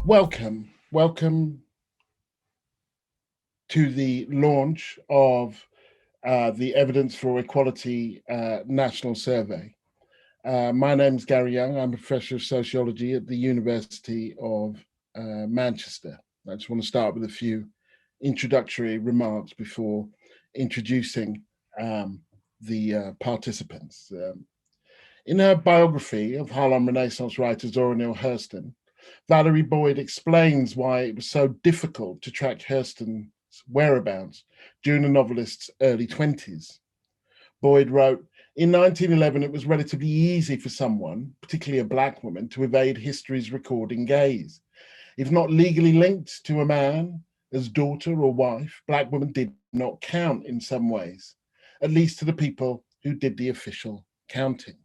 Welcome to the launch of the Evidence for Equality National Survey. My name is Gary Younge. I'm a professor of sociology at the University of Manchester. I just want to start with a few introductory remarks before introducing the participants. In her biography of Harlem Renaissance writer Zora Neale Hurston, Valerie Boyd explains why it was so difficult to track Hurston's whereabouts during the novelist's early 20s. Boyd wrote, in 1911, it was relatively easy for someone, particularly a Black woman, to evade history's recording gaze. If not legally linked to a man as daughter or wife, Black women did not count in some ways, at least to the people who did the official counting.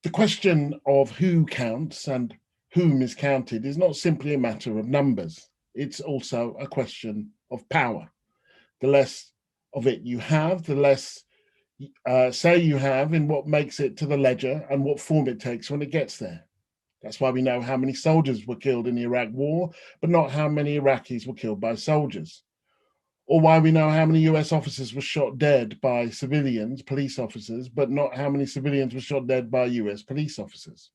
The question of who counts and whom is counted is not simply a matter of numbers. It's also a question of power. The less of it you have, the less say you have in what makes it to the ledger and what form it takes when it gets there. That's why we know how many soldiers were killed in the Iraq War, but not how many Iraqis were killed by soldiers. Or why we know how many US officers were shot dead by civilians, police officers, but not how many civilians were shot dead by US police officers.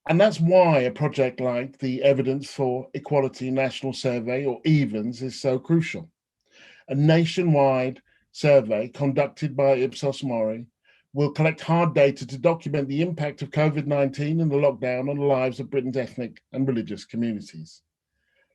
And that's why a project like the Evidence for Equality National Survey, or EVENS, is so crucial. A nationwide survey conducted by Ipsos MORI will collect hard data to document the impact of COVID-19 and the lockdown on the lives of Britain's ethnic and religious communities.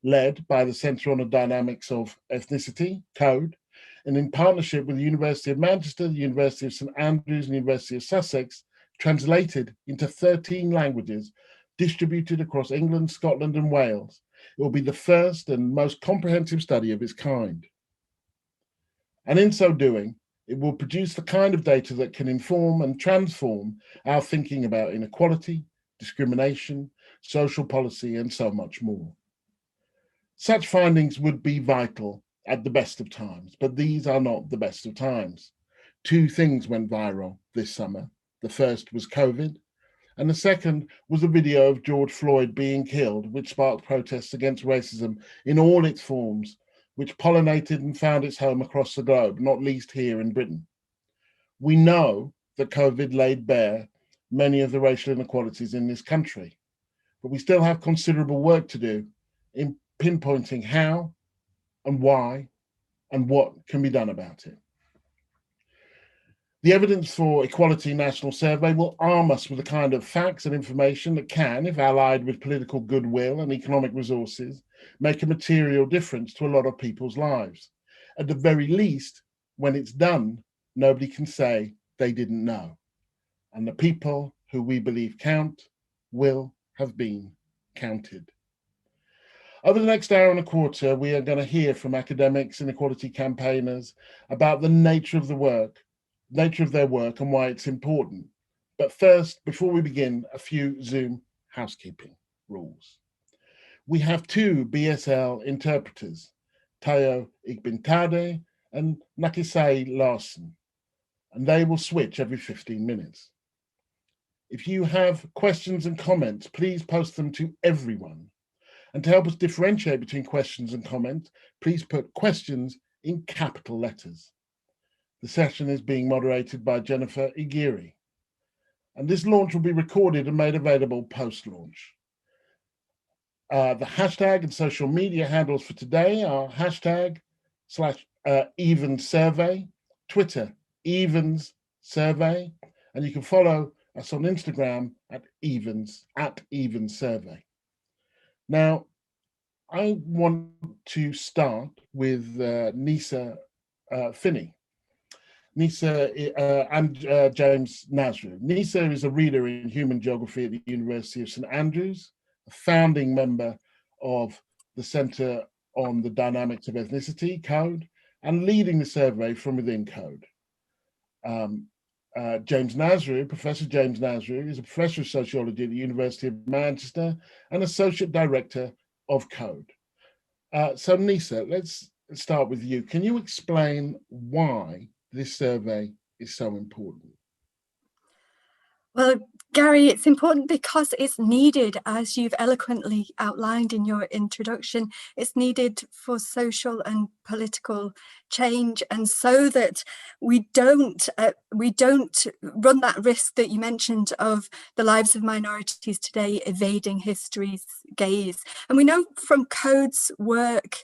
Led by the Centre on the Dynamics of Ethnicity, CODE, and in partnership with the University of Manchester, the University of St Andrews, and the University of Sussex, translated into 13 languages, distributed across England, Scotland, and Wales. It will be the first and most comprehensive study of its kind. And in so doing, it will produce the kind of data that can inform and transform our thinking about inequality, discrimination, social policy, and so much more. Such findings would be vital at the best of times, but these are not the best of times. Two things went viral this summer. The first was COVID, and the second was a video of George Floyd being killed, which sparked protests against racism in all its forms, which pollinated and found its home across the globe, not least here in Britain. We know that COVID laid bare many of the racial inequalities in this country, but we still have considerable work to do in pinpointing how and why and what can be done about it. The Evidence for Equality National Survey will arm us with the kind of facts and information that can, if allied with political goodwill and economic resources, make a material difference to a lot of people's lives. At the very least, when it's done, nobody can say they didn't know. And the people who we believe count will have been counted. Over the next hour and a quarter, we are going to hear from academics and equality campaigners about the nature of their work and why it's important. But first, before we begin, a few Zoom housekeeping rules. We have two BSL interpreters, Tayo Igbintade and Nakisai Larson, and they will switch every 15 minutes. If you have questions and comments, please post them to everyone. And to help us differentiate between questions and comments, please put questions in capital letters. The session is being moderated by Jennifer Igiri. And this launch will be recorded and made available post-launch. The hashtag and social media handles for today are #EvensSurvey, Twitter, EvensSurvey, and you can follow us on Instagram at EvensSurvey. Now, I want to start with Nisa Finney. Nisa and James Nasru. Nisa is a reader in human geography at the University of St Andrews, a founding member of the Centre on the Dynamics of Ethnicity, CODE, and leading the survey from within CODE. James Nasru, Professor James Nasru, is a professor of sociology at the University of Manchester and Associate Director of CODE. So Nisa, let's start with you. Can you explain why this survey is so important? Well, Gary, it's important because it's needed, as you've eloquently outlined in your introduction. It's needed for social and political change, and so that we don't run that risk that you mentioned of the lives of minorities today evading history's gaze. And we know from Code's work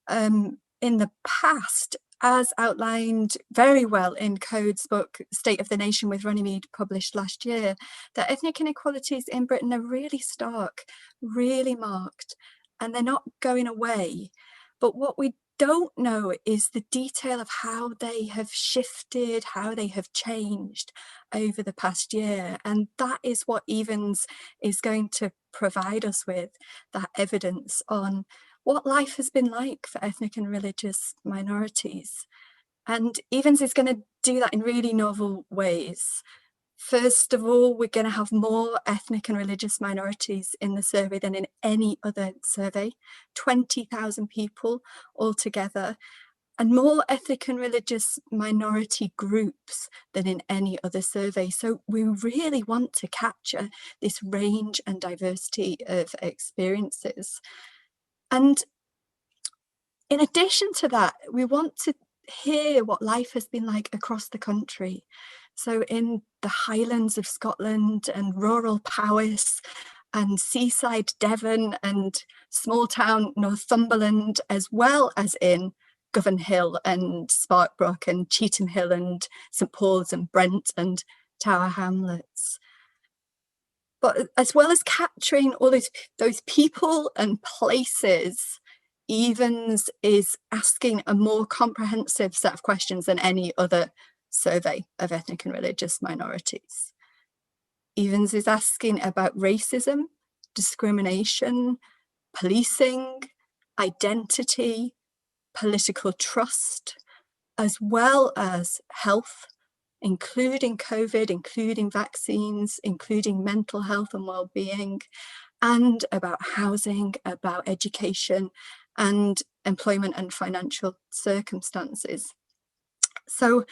in the past, as outlined very well in Code's book, State of the Nation with Runnymede, published last year, that ethnic inequalities in Britain are really stark, really marked, and they're not going away. But what we don't know is the detail of how they have shifted, how they have changed over the past year. And that is what EVENS is going to provide us with, that evidence on what life has been like for ethnic and religious minorities. And EVENS is going to do that in really novel ways. First of all, we're going to have more ethnic and religious minorities in the survey than in any other survey, 20,000 people altogether, and more ethnic and religious minority groups than in any other survey. So we really want to capture this range and diversity of experiences. And in addition to that, we want to hear what life has been like across the country. So in the Highlands of Scotland and rural Powys and seaside Devon and small town Northumberland, as well as in Govan Hill and Sparkbrook and Cheetham Hill and St Paul's and Brent and Tower Hamlets. But as well as capturing all those people and places, EVENS is asking a more comprehensive set of questions than any other survey of ethnic and religious minorities. EVENS is asking about racism, discrimination, policing, identity, political trust, as well as health, including COVID, including vaccines, including mental health and well-being, and about housing, about education, and employment and financial circumstances. So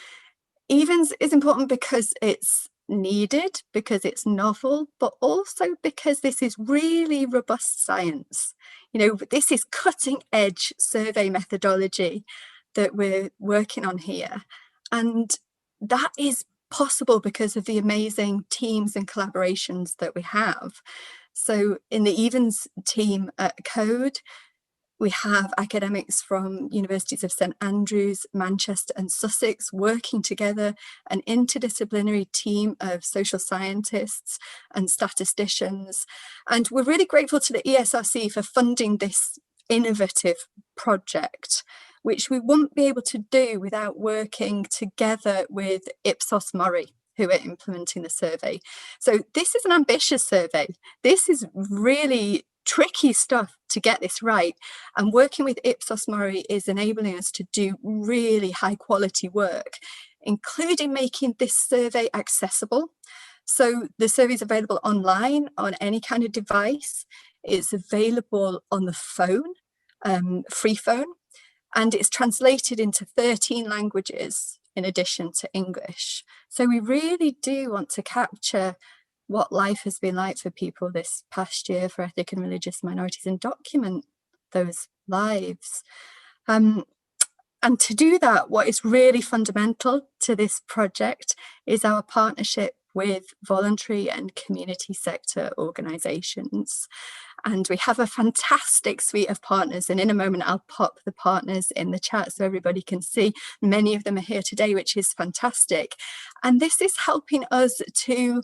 EVENS is important because it's needed, because it's novel, but also because this is really robust science. You know, this is cutting edge survey methodology that we're working on here. And that is possible because of the amazing teams and collaborations that we have. So in the EVENS team at Code, we have academics from universities of St Andrews, Manchester and Sussex working together, an interdisciplinary team of social scientists and statisticians. And we're really grateful to the ESRC for funding this innovative project, which we wouldn't be able to do without working together with Ipsos MORI, who are implementing the survey. So this is an ambitious survey. This is really tricky stuff to get this right. And working with Ipsos MORI is enabling us to do really high quality work, including making this survey accessible. So the survey is available online on any kind of device. It's available on the phone, free phone, and it's translated into 13 languages in addition to English. So we really do want to capture what life has been like for people this past year for ethnic and religious minorities and document those lives. And to do that, what is really fundamental to this project is our partnership with voluntary and community sector organisations. And we have a fantastic suite of partners. And in a moment, I'll pop the partners in the chat so everybody can see. Many of them are here today, which is fantastic. And this is helping us to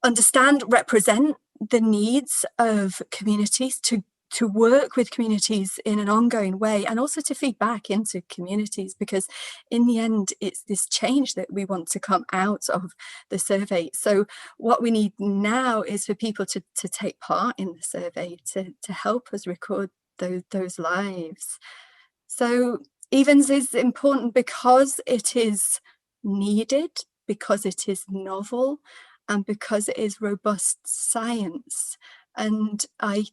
understand, represent the needs of communities, to work with communities in an ongoing way, and also to feed back into communities, because in the end, it's this change that we want to come out of the survey. So what we need now is for people to take part in the survey, to help us record those lives. So EVENS is important because it is needed, because it is novel, and because it is robust science. And I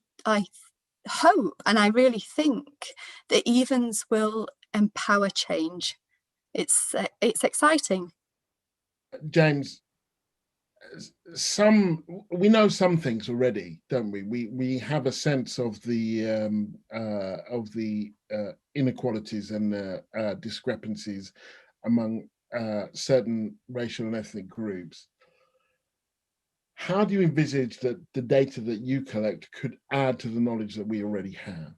hope, and I really think, that EVENS will empower change. It's exciting. James, we know some things already, don't we? We have a sense of the inequalities and discrepancies among certain racial and ethnic groups. How do you envisage that the data that you collect could add to the knowledge that we already have?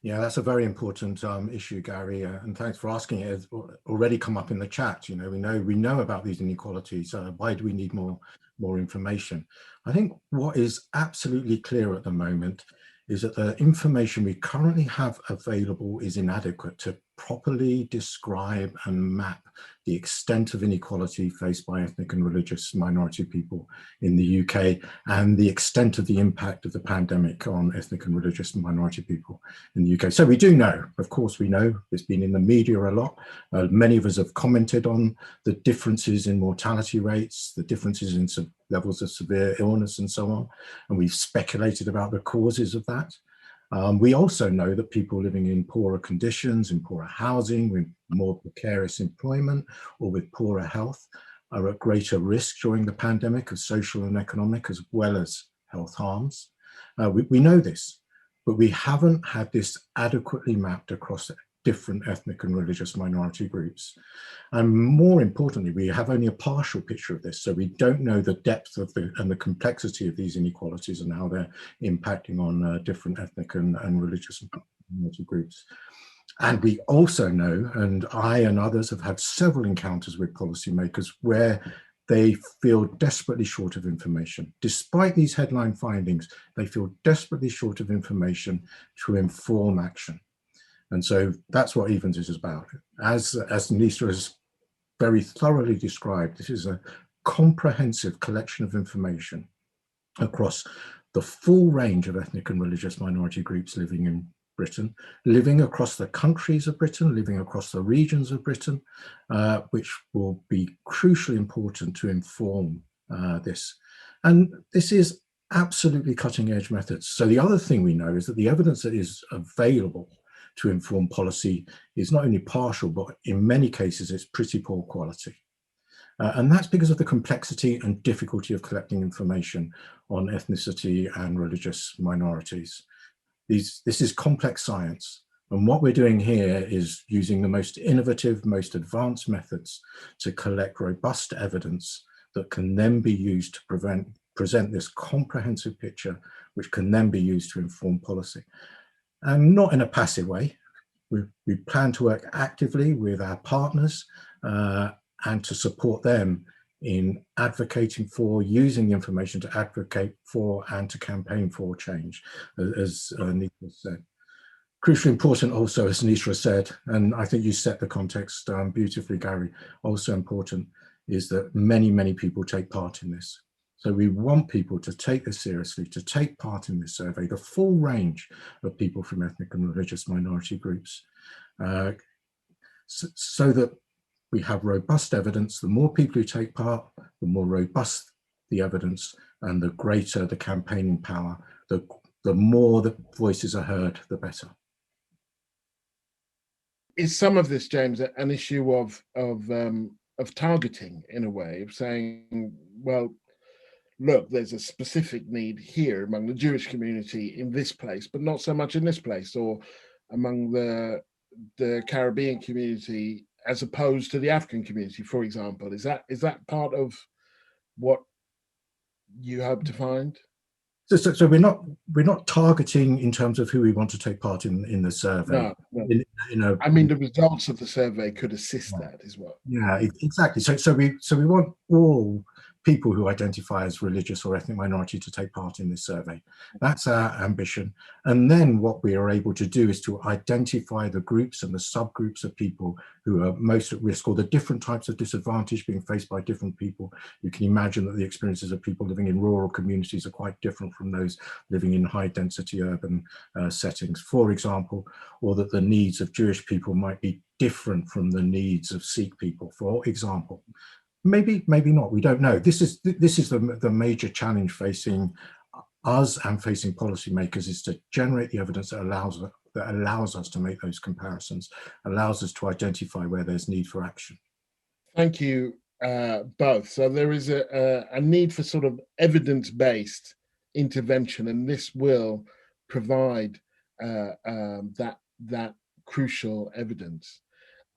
Yeah, that's a very important issue, Gary, and thanks for asking it. It's already come up in the chat. You know, we know about these inequalities. Why do we need more information? I think what is absolutely clear at the moment is that the information we currently have available is inadequate to properly describe and map the extent of inequality faced by ethnic and religious minority people in the UK, and the extent of the impact of the pandemic on ethnic and religious minority people in the UK. So we do know, of course we know, it's been in the media a lot. Many of us have commented on the differences in mortality rates, the differences in levels of severe illness and so on, and we've speculated about the causes of that. We also know that people living in poorer conditions, in poorer housing, with more precarious employment, or with poorer health, are at greater risk during the pandemic of social and economic as well as health harms. We know this, but we haven't had this adequately mapped across different ethnic and religious minority groups. And more importantly, we have only a partial picture of this, so we don't know the depth of and the complexity of these inequalities and how they're impacting on different ethnic and religious minority groups. And we also know, and I and others have had several encounters with policymakers where they feel desperately short of information. Despite these headline findings, they feel desperately short of information to inform action. And so that's what EVENS is about. As Nisa has very thoroughly described, this is a comprehensive collection of information across the full range of ethnic and religious minority groups living in Britain, living across the countries of Britain, living across the regions of Britain, which will be crucially important to inform this. And this is absolutely cutting edge methods. So the other thing we know is that the evidence that is available to inform policy is not only partial, but in many cases it's pretty poor quality. And that's because of the complexity and difficulty of collecting information on ethnicity and religious minorities. This is complex science, and what we're doing here is using the most innovative, most advanced methods to collect robust evidence that can then be used to present this comprehensive picture, which can then be used to inform policy. And not in a passive way. We plan to work actively with our partners and to support them in advocating for, using the information to advocate for and to campaign for change, as Nisa said. Crucially important also, as Nisa said, and I think you set the context beautifully, Gary, also important is that many, many people take part in this. So we want people to take this seriously, to take part in this survey, the full range of people from ethnic and religious minority groups, so that we have robust evidence. The more people who take part, the more robust the evidence and the greater the campaigning power, the more the voices are heard, the better. Is some of this, James, an issue of targeting, in a way, of saying, well, look, there's a specific need here among the Jewish community in this place, but not so much in this place, or among the Caribbean community as opposed to the African community, for example? Is that part of what you hope to find? So we're not targeting in terms of who we want to take part in the survey. No. I mean, the results of the survey could assist that as well. Yeah, exactly. So we want all people who identify as religious or ethnic minority to take part in this survey. That's our ambition. And then what we are able to do is to identify the groups and the subgroups of people who are most at risk, or the different types of disadvantage being faced by different people. You can imagine that the experiences of people living in rural communities are quite different from those living in high density urban settings, for example, or that the needs of Jewish people might be different from the needs of Sikh people, for example. Maybe not, we don't know. This is the major challenge facing us and facing policymakers, is to generate the evidence that allows us to make those comparisons, allows us to identify where there's need for action. Thank you both. So there is a need for sort of evidence-based intervention, and this will provide that crucial evidence.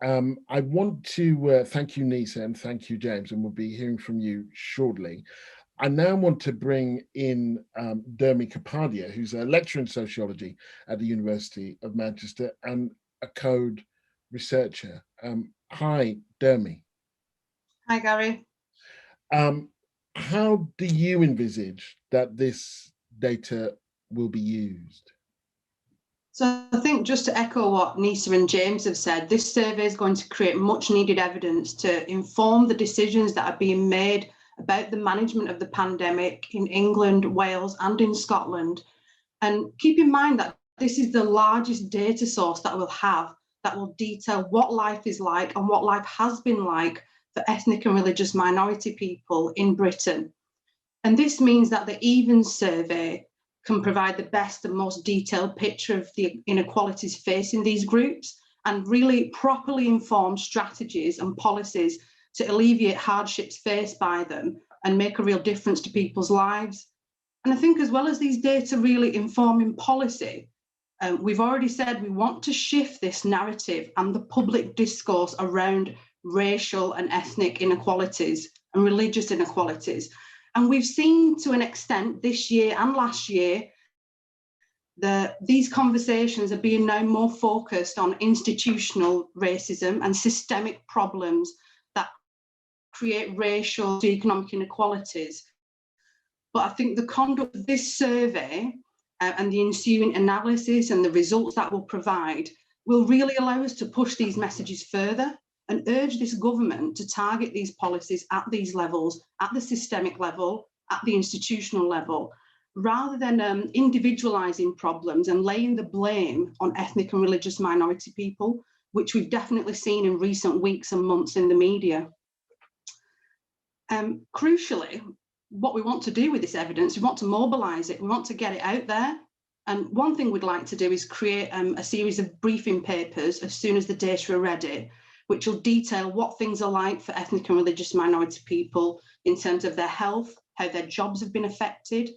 I want to thank you, Nisa, and thank you, James, and we'll be hearing from you shortly. I now want to bring in Dermy Kapadia, who's a lecturer in sociology at the University of Manchester and a code researcher. Hi, Dermy. Hi, Gary. How do you envisage that this data will be used? So I think, just to echo what Nisa and James have said, this survey is going to create much needed evidence to inform the decisions that are being made about the management of the pandemic in England, Wales and in Scotland. And keep in mind that this is the largest data source that we'll have that will detail what life is like and what life has been like for ethnic and religious minority people in Britain. And this means that the EVENS survey can provide the best and most detailed picture of the inequalities facing these groups and really properly inform strategies and policies to alleviate hardships faced by them and make a real difference to people's lives. And I think, as well as these data really informing policy, we've already said we want to shift this narrative and the public discourse around racial and ethnic inequalities and religious inequalities. And we've seen, to an extent, this year and last year, these conversations are being now more focused on institutional racism and systemic problems that create racial and economic inequalities. But I think the conduct of this survey and the ensuing analysis and the results that will provide will really allow us to push these messages further and urge this government to target these policies at these levels, at the systemic level, at the institutional level, rather than individualising problems and laying the blame on ethnic and religious minority people, which we've definitely seen in recent weeks and months in the media. Crucially, what we want to do with this evidence, we want to mobilise it, we want to get it out there. And one thing we'd like to do is create a series of briefing papers as soon as the data are ready, which will detail what things are like for ethnic and religious minority people in terms of their health, how their jobs have been affected,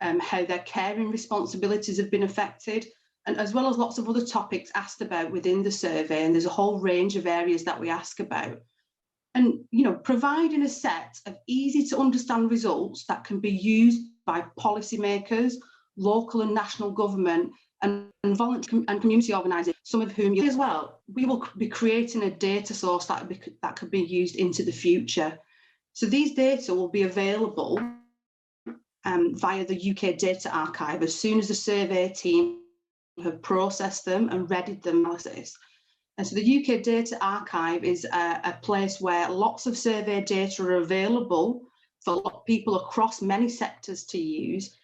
how their caring responsibilities have been affected, and as well as lots of other topics asked about within the survey. And there's a whole range of areas that we ask about. And, you know, providing a set of easy to understand results that can be used by policymakers, local and national government, and voluntary and community organisations, some of whom you as well. We will be creating a data source that could be used into the future. So these data will be available via the UK Data Archive as soon as the survey team have processed them and readied the analysis. And so the UK Data Archive is a place where lots of survey data are available for people across many sectors to use.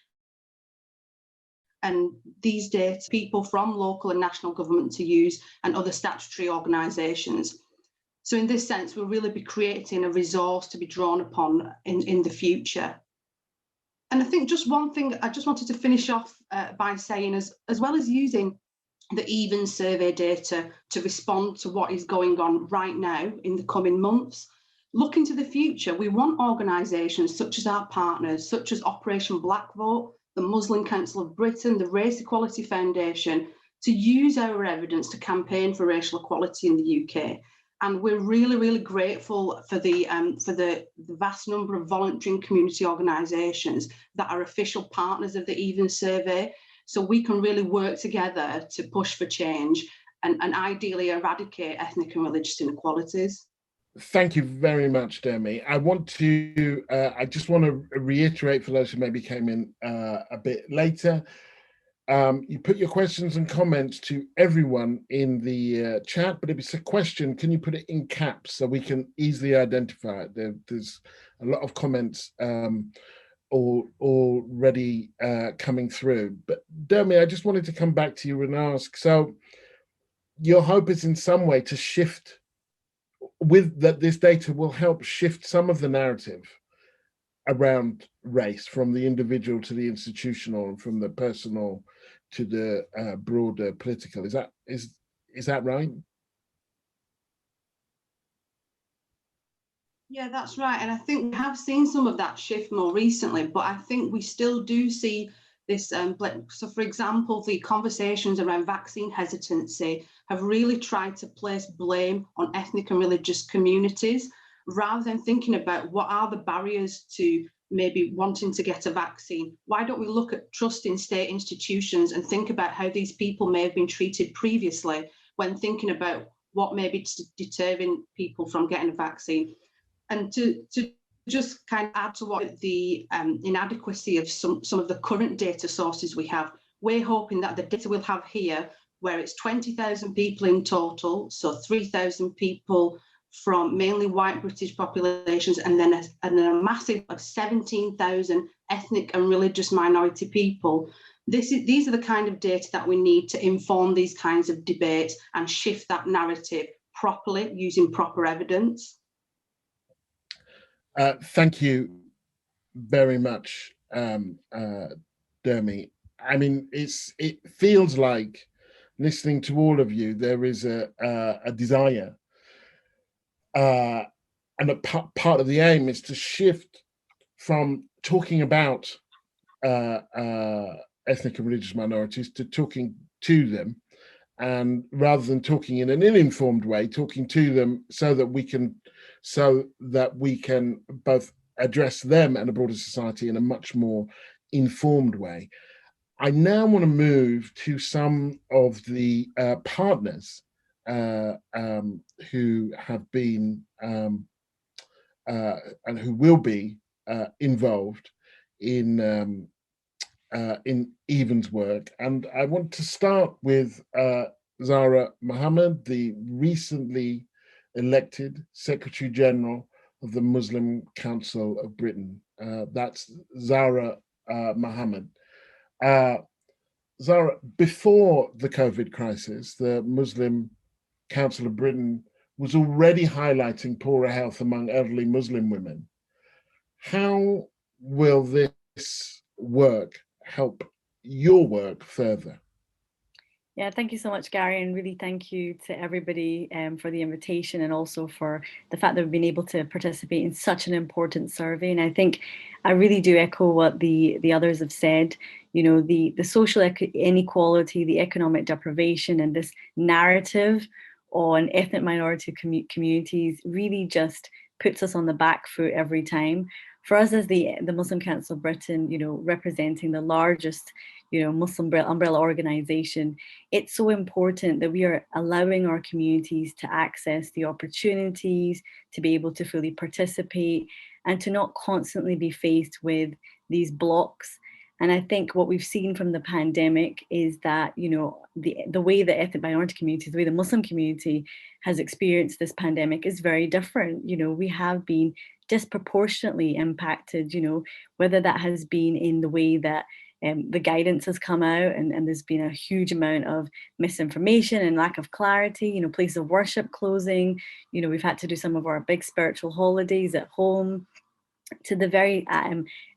And these data, people from local and national government to use, and other statutory organisations. So in this sense, we'll really be creating a resource to be drawn upon in the future. And I think just one thing I just wanted to finish off by saying, as well as using the EVENS survey data to respond to what is going on right now in the coming months, looking to the future, we want organisations such as our partners, such as Operation Black Vote, the Muslim Council of Britain, the Race Equality Foundation, to use our evidence to campaign for racial equality in the UK. And we're really, really grateful for the vast number of voluntary and community organisations that are official partners of the EVENS survey, so we can really work together to push for change and ideally eradicate ethnic and religious inequalities. Thank you very much, Demi. I just want to reiterate for those who maybe came in a bit later. You put your questions and comments to everyone in the chat, but if it's a question, can you put it in caps so we can easily identify it? There's a lot of comments already coming through. But Demi, I just wanted to come back to you and ask, so your hope is in some way to shift with that, this data will help shift some of the narrative around race from the individual to the institutional and from the personal to the broader political. Is that right? Yeah, that's right. And I think we have seen some of that shift more recently, but I think we still do see this. So, for example, the conversations around vaccine hesitancy have really tried to place blame on ethnic and religious communities rather than thinking about what are the barriers to maybe wanting to get a vaccine. Why don't we look at trust in state institutions and think about how these people may have been treated previously when thinking about what may be deterring people from getting a vaccine? And to just kind of add to what the inadequacy of some of the current data sources we have, we're hoping that the data we'll have here, where it's 20,000 people in total, so 3,000 people from mainly white British populations, and then a massive of 17,000 ethnic and religious minority people. These are the kind of data that we need to inform these kinds of debates and shift that narrative properly using proper evidence. Thank you very much, Dermy. I mean, it feels like, listening to all of you, there is a desire, and a part of the aim is to shift from talking about ethnic and religious minorities to talking to them, and rather than talking in an ill-informed way, talking to them so that we can both address them and a broader society in a much more informed way. I now want to move to some of the partners who have been and who will be involved in EVENS work. And I want to start with Zahra Mohammed, the recently elected Secretary General of the Muslim Council of Britain. That's Zahra Mohammed. Zahra, before the COVID crisis, the Muslim Council of Britain was already highlighting poorer health among elderly Muslim women. How will this work help your work further? Yeah, thank you so much, Gary, and really thank you to everybody for the invitation, and also for the fact that we've been able to participate in such an important survey. And I think I really do echo what the others have said. You know, the social inequality, the economic deprivation, and this narrative on ethnic minority communities really just puts us on the back foot every time. For us as the Muslim Council of Britain, you know, representing the largest, you know, Muslim umbrella organization, it's so important that we are allowing our communities to access the opportunities, to be able to fully participate, and to not constantly be faced with these blocks. And I think what we've seen from the pandemic is that, you know, the way the ethnic minority community, the way the Muslim community has experienced this pandemic is very different. You know, we have been disproportionately impacted, you know, whether that has been in the way that the guidance has come out, and there's been a huge amount of misinformation and lack of clarity, you know, places of worship closing, you know, we've had to do some of our big spiritual holidays at home, to the very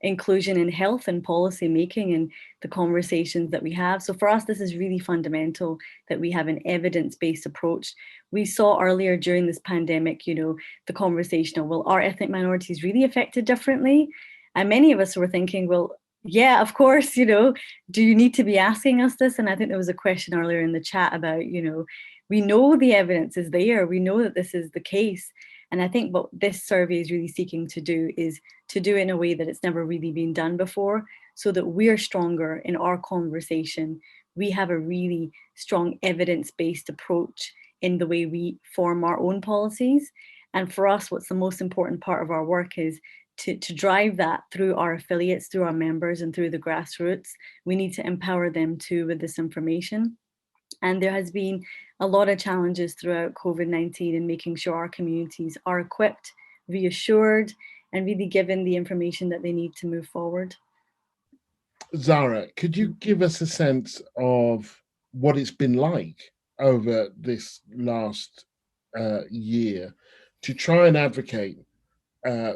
inclusion in health and policy making and the conversations that we have. So for us, this is really fundamental that we have an evidence-based approach. We saw earlier during this pandemic, you know, the conversation of, well, are ethnic minorities really affected differently? And many of us were thinking, well, yeah, of course, you know, do you need to be asking us this? And I think there was a question earlier in the chat about, you know, we know the evidence is there, we know that this is the case. And I think what this survey is really seeking to do is to do it in a way that it's never really been done before, so that we're stronger in our conversation. We have a really strong evidence-based approach in the way we form our own policies. And for us, what's the most important part of our work is to drive that through our affiliates, through our members, and through the grassroots. We need to empower them too with this information. And there has been a lot of challenges throughout COVID-19 in making sure our communities are equipped, reassured, and really given the information that they need to move forward. Zahra, could you give us a sense of what it's been like over this last year to try and advocate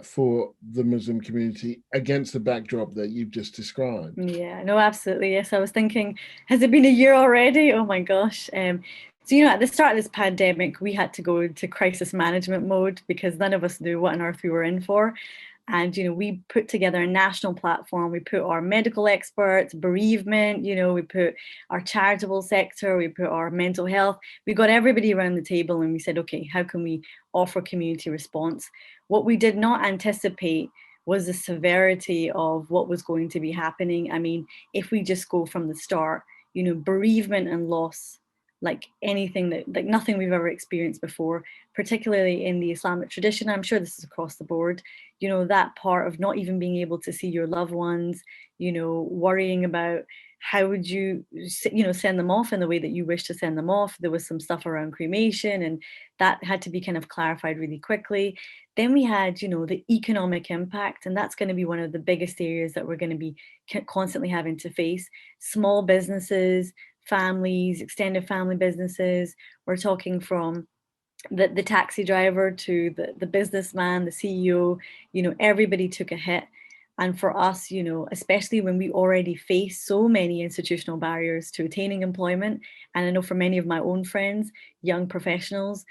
for the Muslim community against the backdrop that you've just described? Yeah, no, absolutely. Yes, I was thinking, has it been a year already? Oh my gosh. So, at the start of this pandemic, we had to go into crisis management mode because none of us knew what on earth we were in for. And, we put together a national platform. We put our medical experts, bereavement, we put our charitable sector, we put our mental health. We got everybody around the table and we said, okay, how can we offer community response? What we did not anticipate was the severity of what was going to be happening. I mean, if we just go from the start, bereavement and loss, like nothing we've ever experienced before, particularly in the Islamic tradition. I'm sure this is across the board, that part of not even being able to see your loved ones, worrying about how would you, send them off in the way that you wish to send them off. There was some stuff around cremation and that had to be kind of clarified really quickly. Then we had, the economic impact, and that's going to be one of the biggest areas that we're going to be constantly having to face. Small businesses, families, extended family businesses. We're talking from the taxi driver to the businessman, the CEO, everybody took a hit. And for us, especially when we already face so many institutional barriers to attaining employment, and I know for many of my own friends, young professionals,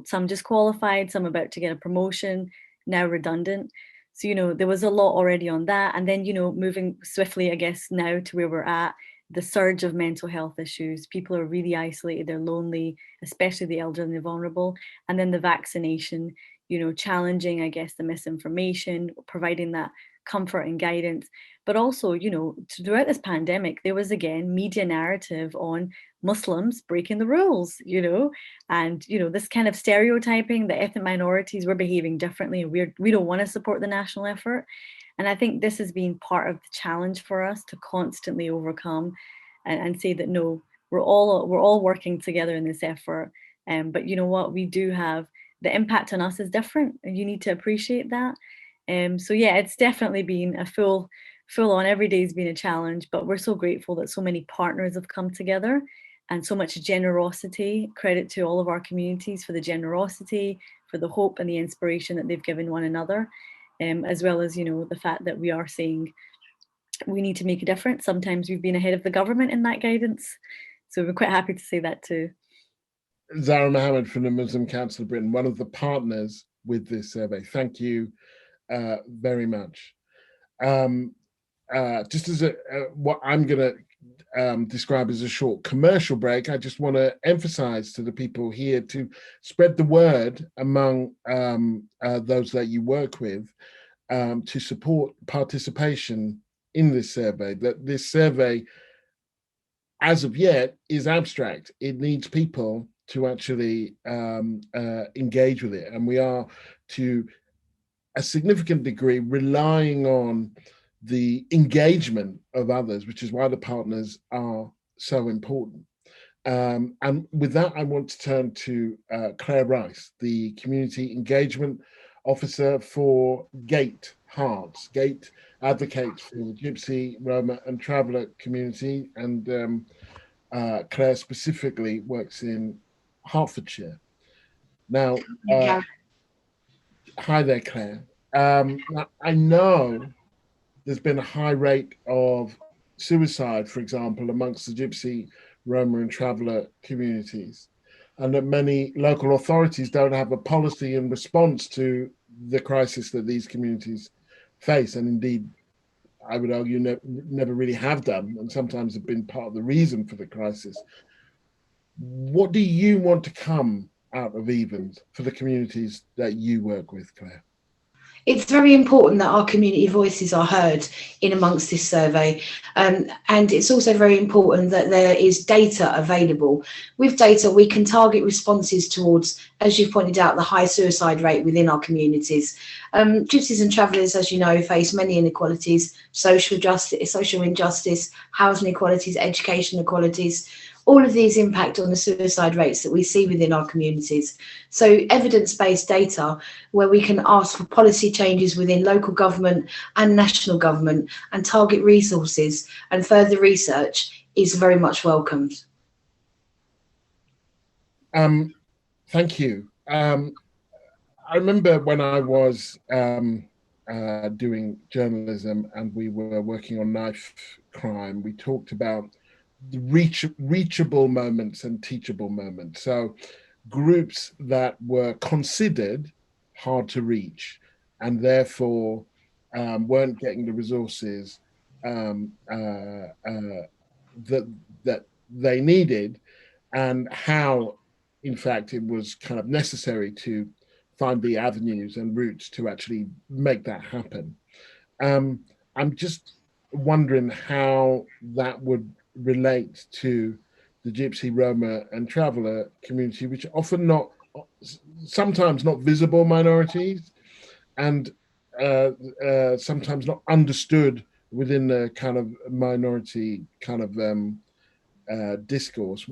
some just qualified, some about to get a promotion, now redundant. So, there was a lot already on that. And then, moving swiftly, I guess, now to where we're at, the surge of mental health issues. People are really isolated, they're lonely, especially the elderly and the vulnerable. And then the vaccination, challenging, I guess, the misinformation, providing that comfort and guidance. But also, throughout this pandemic, there was again media narrative on Muslims breaking the rules, and this kind of stereotyping that ethnic minorities were behaving differently and we don't want to support the national effort. And I think this has been part of the challenge for us to constantly overcome and say that no, we're all working together in this effort. But you know what, we do have the impact on us is different, and you need to appreciate that. So yeah, it's definitely been a full on. Every day has been a challenge, but we're so grateful that so many partners have come together and so much generosity. Credit to all of our communities for the generosity, for the hope and the inspiration that they've given one another. As well as, the fact that we are saying we need to make a difference. Sometimes we've been ahead of the government in that guidance. So we're quite happy to say that too. Zara Mohammed from the Muslim Council of Britain, one of the partners with this survey. Thank you very much. Just as what I'm going to describe as a short commercial break, I just want to emphasize to the people here to spread the word among those that you work with to support participation in this survey. That this survey, as of yet, is abstract. It needs people to actually engage with it, and we are to a significant degree relying on the engagement of others, which is why the partners are so important. And with that, I want to turn to Claire Rice, the Community Engagement Officer for GATE Hearts. GATE advocates for the Gypsy, Roma and Traveller community, and Claire specifically works in Hertfordshire. Now, hi there, Claire. I know there's been a high rate of suicide, for example, amongst the Gypsy, Roma and Traveller communities, and that many local authorities don't have a policy in response to the crisis that these communities face, and indeed, I would argue, never really have done, and sometimes have been part of the reason for the crisis. What do you want to come out of EVENS for the communities that you work with, Claire? It's very important that our community voices are heard in amongst this survey. And it's also very important that there is data available. With data, we can target responses towards, as you've pointed out, the high suicide rate within our communities. Gypsies and travellers, as you know, face many inequalities, social injustice, housing inequalities, education inequalities. All of these impact on the suicide rates that we see within our communities. So evidence-based data where we can ask for policy changes within local government and national government and target resources and further research is very much welcomed. Thank you. I remember when I was doing journalism and we were working on knife crime, we talked about reachable moments and teachable moments. So groups that were considered hard to reach and therefore weren't getting the resources that they needed, and how, in fact, it was kind of necessary to find the avenues and routes to actually make that happen. I'm just wondering how that would relate to the Gypsy, Roma, and Traveller community, which are sometimes not visible minorities, and sometimes not understood within the kind of minority kind of discourse.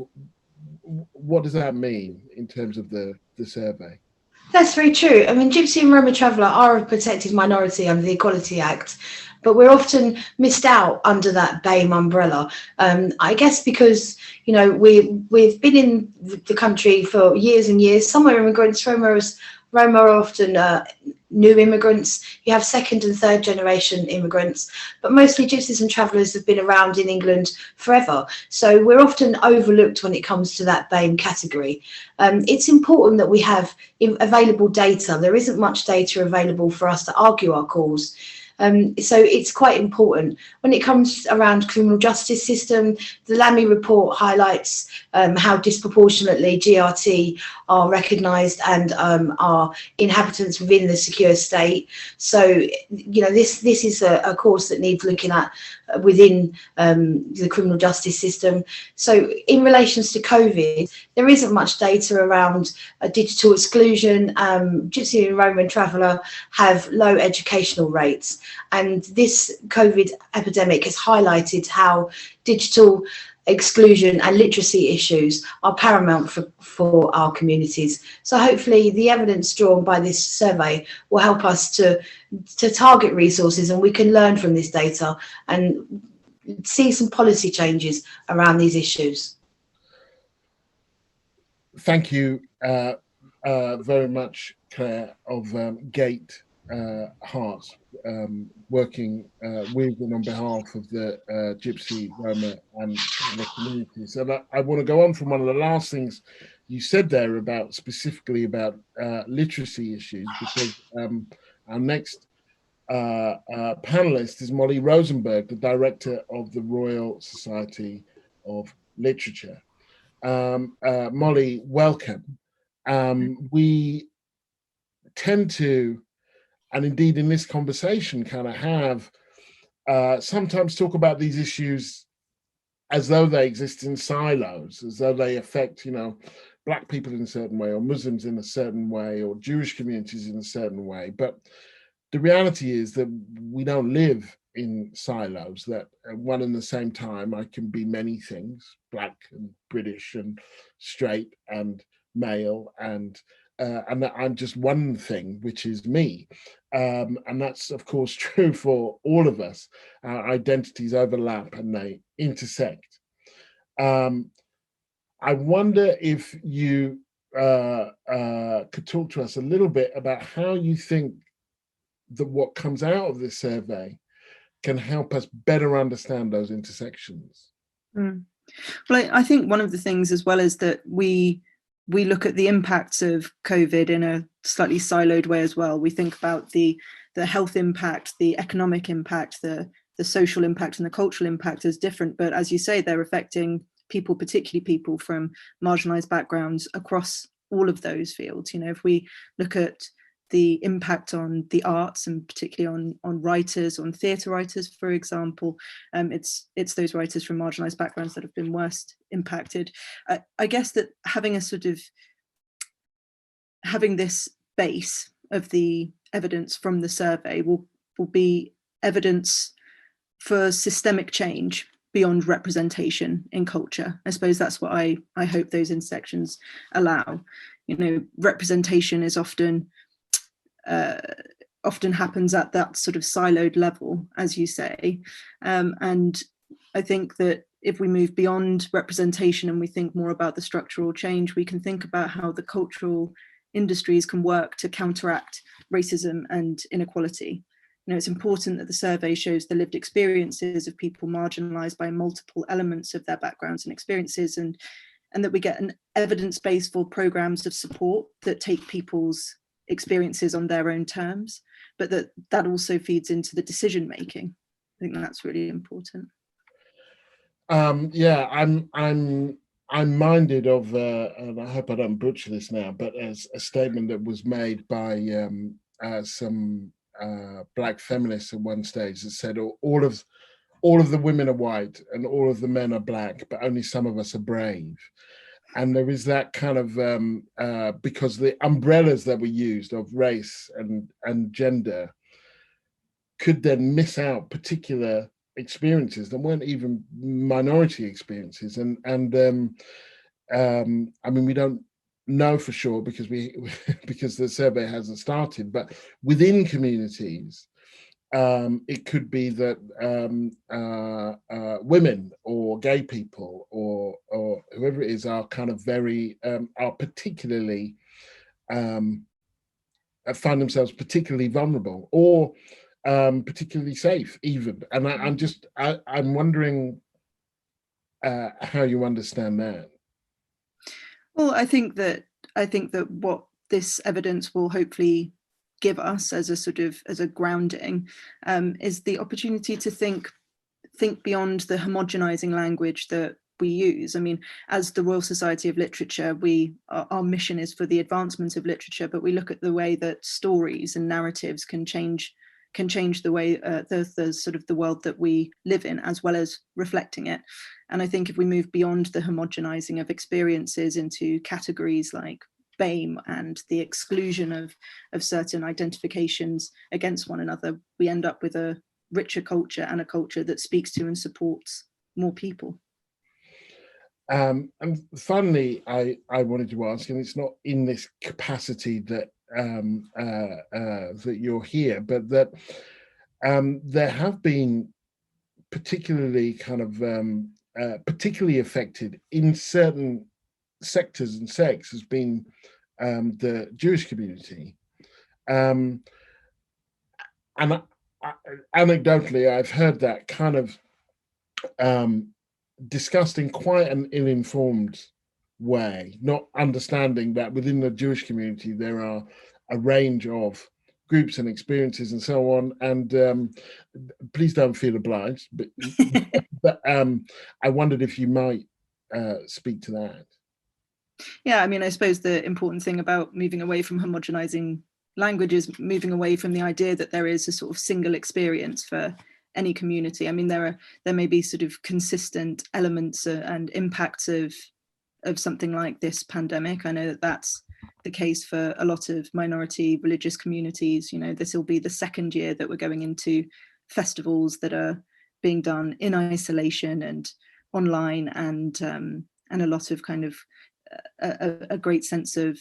What does that mean in terms of the survey? That's very true. I mean, Gypsy and Roma Traveller are a protected minority under the Equality Act, but we're often missed out under that BAME umbrella. I guess because, you know, we've been in the country for years and years. Some are immigrants. Roma are often new immigrants. You have second and third generation immigrants, but mostly Gypsies and Travellers have been around in England forever. So we're often overlooked when it comes to that BAME category. It's important that we have available data. There isn't much data available for us to argue our cause. So it's quite important. When it comes around criminal justice system, the Lamy report highlights how disproportionately GRT are recognised and are inhabitants within the secure state. So, you know, this is a course that needs looking at within the criminal justice system. So in relations to COVID, there isn't much data around digital exclusion. Gypsy and Roma Traveller have low educational rates, and this COVID epidemic has highlighted how digital exclusion and literacy issues are paramount for our communities. So hopefully the evidence drawn by this survey will help us to target resources, and we can learn from this data and see some policy changes around these issues. Thank you very much, Claire, of Gate Heart, working with and on behalf of the Gypsy, Roma and Traveller communities. And I want to go on from one of the last things you said there about specifically about literacy issues, because our next panelist is Molly Rosenberg, the director of the Royal Society of Literature. Molly, welcome. We tend to, and indeed in this conversation, kind of have sometimes talk about these issues as though they exist in silos, as though they affect, you know, Black people in a certain way, or Muslims in a certain way, or Jewish communities in a certain way. But the reality is that we don't live in silos, that at one and the same time I can be many things, Black and British and straight and male, and that I'm just one thing, which is me. And that's, of course, true for all of us. Our identities overlap and they intersect. I wonder if you could talk to us a little bit about how you think that what comes out of this survey can help us better understand those intersections. Well, I think one of the things as well is that we look at the impacts of COVID in a slightly siloed way as well. We think about the health impact, the economic impact, the social impact and the cultural impact as different, but as you say, they're affecting people, particularly people from marginalized backgrounds across all of those fields. You know, if we look at the impact on the arts, and particularly on writers, on theatre writers, for example, it's those writers from marginalised backgrounds that have been worst impacted. I guess that having this base of the evidence from the survey will be evidence for systemic change beyond representation in culture. I suppose that's what I hope those intersections allow. You know, representation is often happens at that sort of siloed level, as you say. And I think that if we move beyond representation and we think more about the structural change, we can think about how the cultural industries can work to counteract racism and inequality. it's important that the survey shows the lived experiences of people marginalised by multiple elements of their backgrounds and experiences, and that we get an evidence base for programmes of support that take people's experiences on their own terms, but that also feeds into the decision making. I think that's really important. Yeah, I'm minded of, and I hope I don't butcher this now, but as a statement that was made by some Black feminists at one stage that said all of the women are white and all of the men are Black, but only some of us are brave. And there is that kind of because the umbrellas that were used of race and gender could then miss out particular experiences that weren't even minority experiences. And I mean, we don't know for sure because because the survey hasn't started, but within communities, it could be that women or gay people or whoever it is are kind of very are particularly find themselves particularly vulnerable or particularly safe even. And I'm wondering how you understand that. Well, I think that what this evidence will hopefully give us as a grounding is the opportunity to think beyond the homogenizing language that we use. I mean, as the Royal Society of Literature, our mission is for the advancement of literature, but we look at the way that stories and narratives can change the way the sort of the world that we live in, as well as reflecting it. And I think if we move beyond the homogenizing of experiences into categories like BAME and the exclusion of certain identifications against one another, we end up with a richer culture and a culture that speaks to and supports more people. And finally, I wanted to ask, and it's not in this capacity that that you're here, but that there have been particularly kind of particularly affected in certain sectors and sects has been the Jewish community. And anecdotally, I've heard that kind of discussed in quite an ill-informed way, not understanding that within the Jewish community there are a range of groups and experiences and so on. And please don't feel obliged, but I wondered if you might speak to that. Yeah, I mean, I suppose the important thing about moving away from homogenizing language is moving away from the idea that there is a sort of single experience for any community. I mean, there may be sort of consistent elements and impacts of something like this pandemic. I know that that's the case for a lot of minority religious communities. You know, this will be the second year that we're going into festivals that are being done in isolation and online, and a lot of kind of a great sense of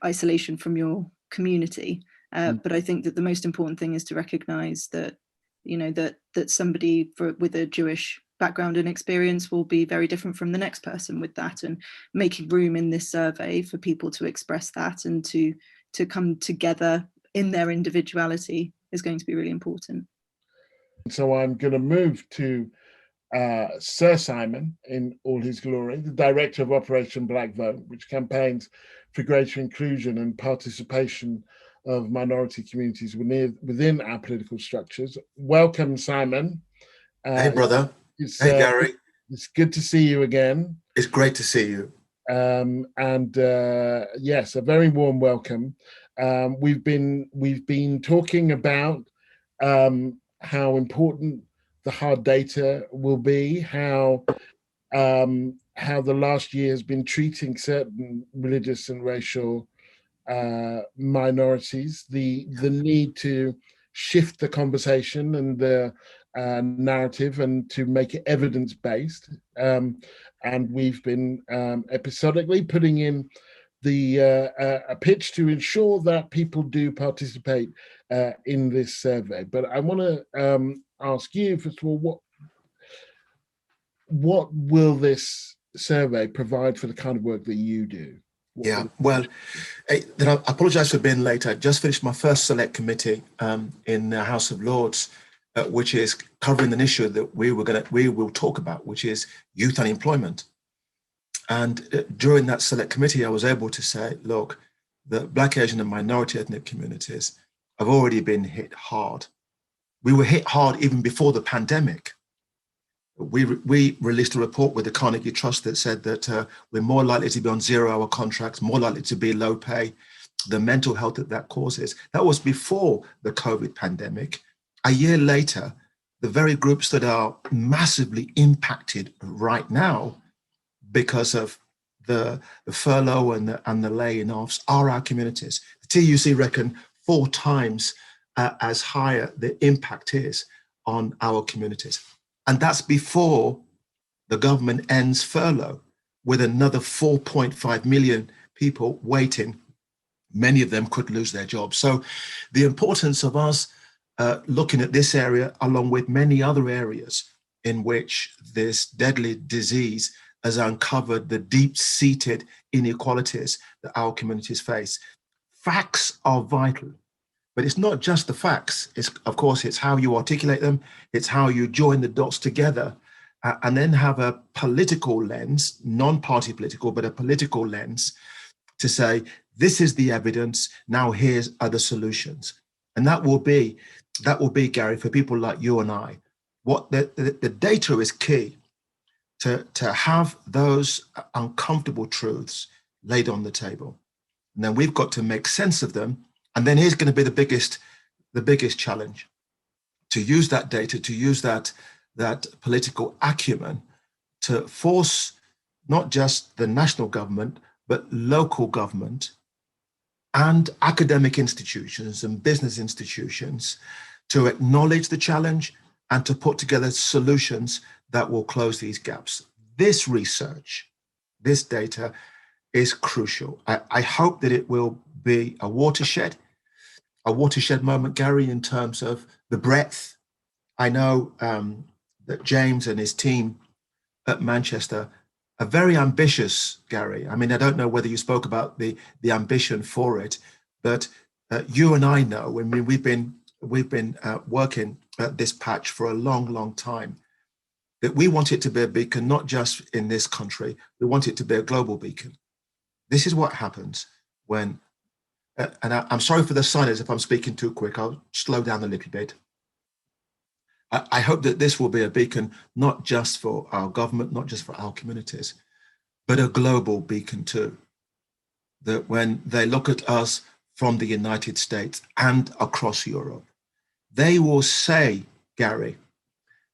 isolation from your community. But I think that the most important thing is to recognize that, you know, that somebody with a Jewish background and experience will be very different from the next person with that, and making room in this survey for people to express that and to come together in their individuality is going to be really important. So I'm going to move to Sir Simon in all his glory, the director of Operation Black Vote, which campaigns for greater inclusion and participation of minority communities within our political structures. Welcome, Simon. Hey, brother. Hey, Gary. It's good to see you again. It's great to see you. Yes, a very warm welcome. We've been talking about how important the hard data will be, how the last year has been treating certain religious and racial minorities, the need to shift the conversation and the narrative and to make it evidence-based. And we've been episodically putting in a pitch to ensure that people do participate in this survey. But I want to ask you, first of all, what will this survey provide for the kind of work that you do? Yeah, well, then I apologise for being late. I just finished my first select committee in the House of Lords, which is covering an issue that we will talk about, which is youth unemployment. And during that select committee, I was able to say, look, the Black, Asian and minority ethnic communities have already been hit hard. We were hit hard even before the pandemic. We released a report with the Carnegie Trust that said that we're more likely to be on 0-hour contracts, more likely to be low pay, the mental health that causes. That was before the COVID pandemic. A year later, the very groups that are massively impacted right now because of the furlough and the laying offs are our communities. The TUC reckon 4 times as higher the impact is on our communities. And that's before the government ends furlough, with another 4.5 million people waiting. Many of them could lose their jobs. So the importance of us looking at this area, along with many other areas in which this deadly disease has uncovered the deep-seated inequalities that our communities face. Facts are vital. But it's not just the facts. Of course, it's how you articulate them. It's how you join the dots together and then have a political lens, non-party political, but a political lens to say, this is the evidence. Now here's other solutions. And that will be, Gary, for people like you and I, what the data is key to have those uncomfortable truths laid on the table. And then we've got to make sense of them. And then here's going to be the biggest challenge: to use that data, to use that political acumen to force not just the national government, but local government and academic institutions and business institutions to acknowledge the challenge and to put together solutions that will close these gaps. This research, this data is crucial. I hope that it will be a watershed moment, Gary, in terms of the breadth. I know that James and his team at Manchester are very ambitious, Gary. I mean, I don't know whether you spoke about the ambition for it, but you and I know, I mean, we've been working at this patch for a long, long time, that we want it to be a beacon, not just in this country, we want it to be a global beacon. This is what happens when, and I'm sorry for the silence if I'm speaking too quick, I'll slow down a little bit. I hope that this will be a beacon, not just for our government, not just for our communities, but a global beacon too. That when they look at us from the United States and across Europe, they will say, Gary,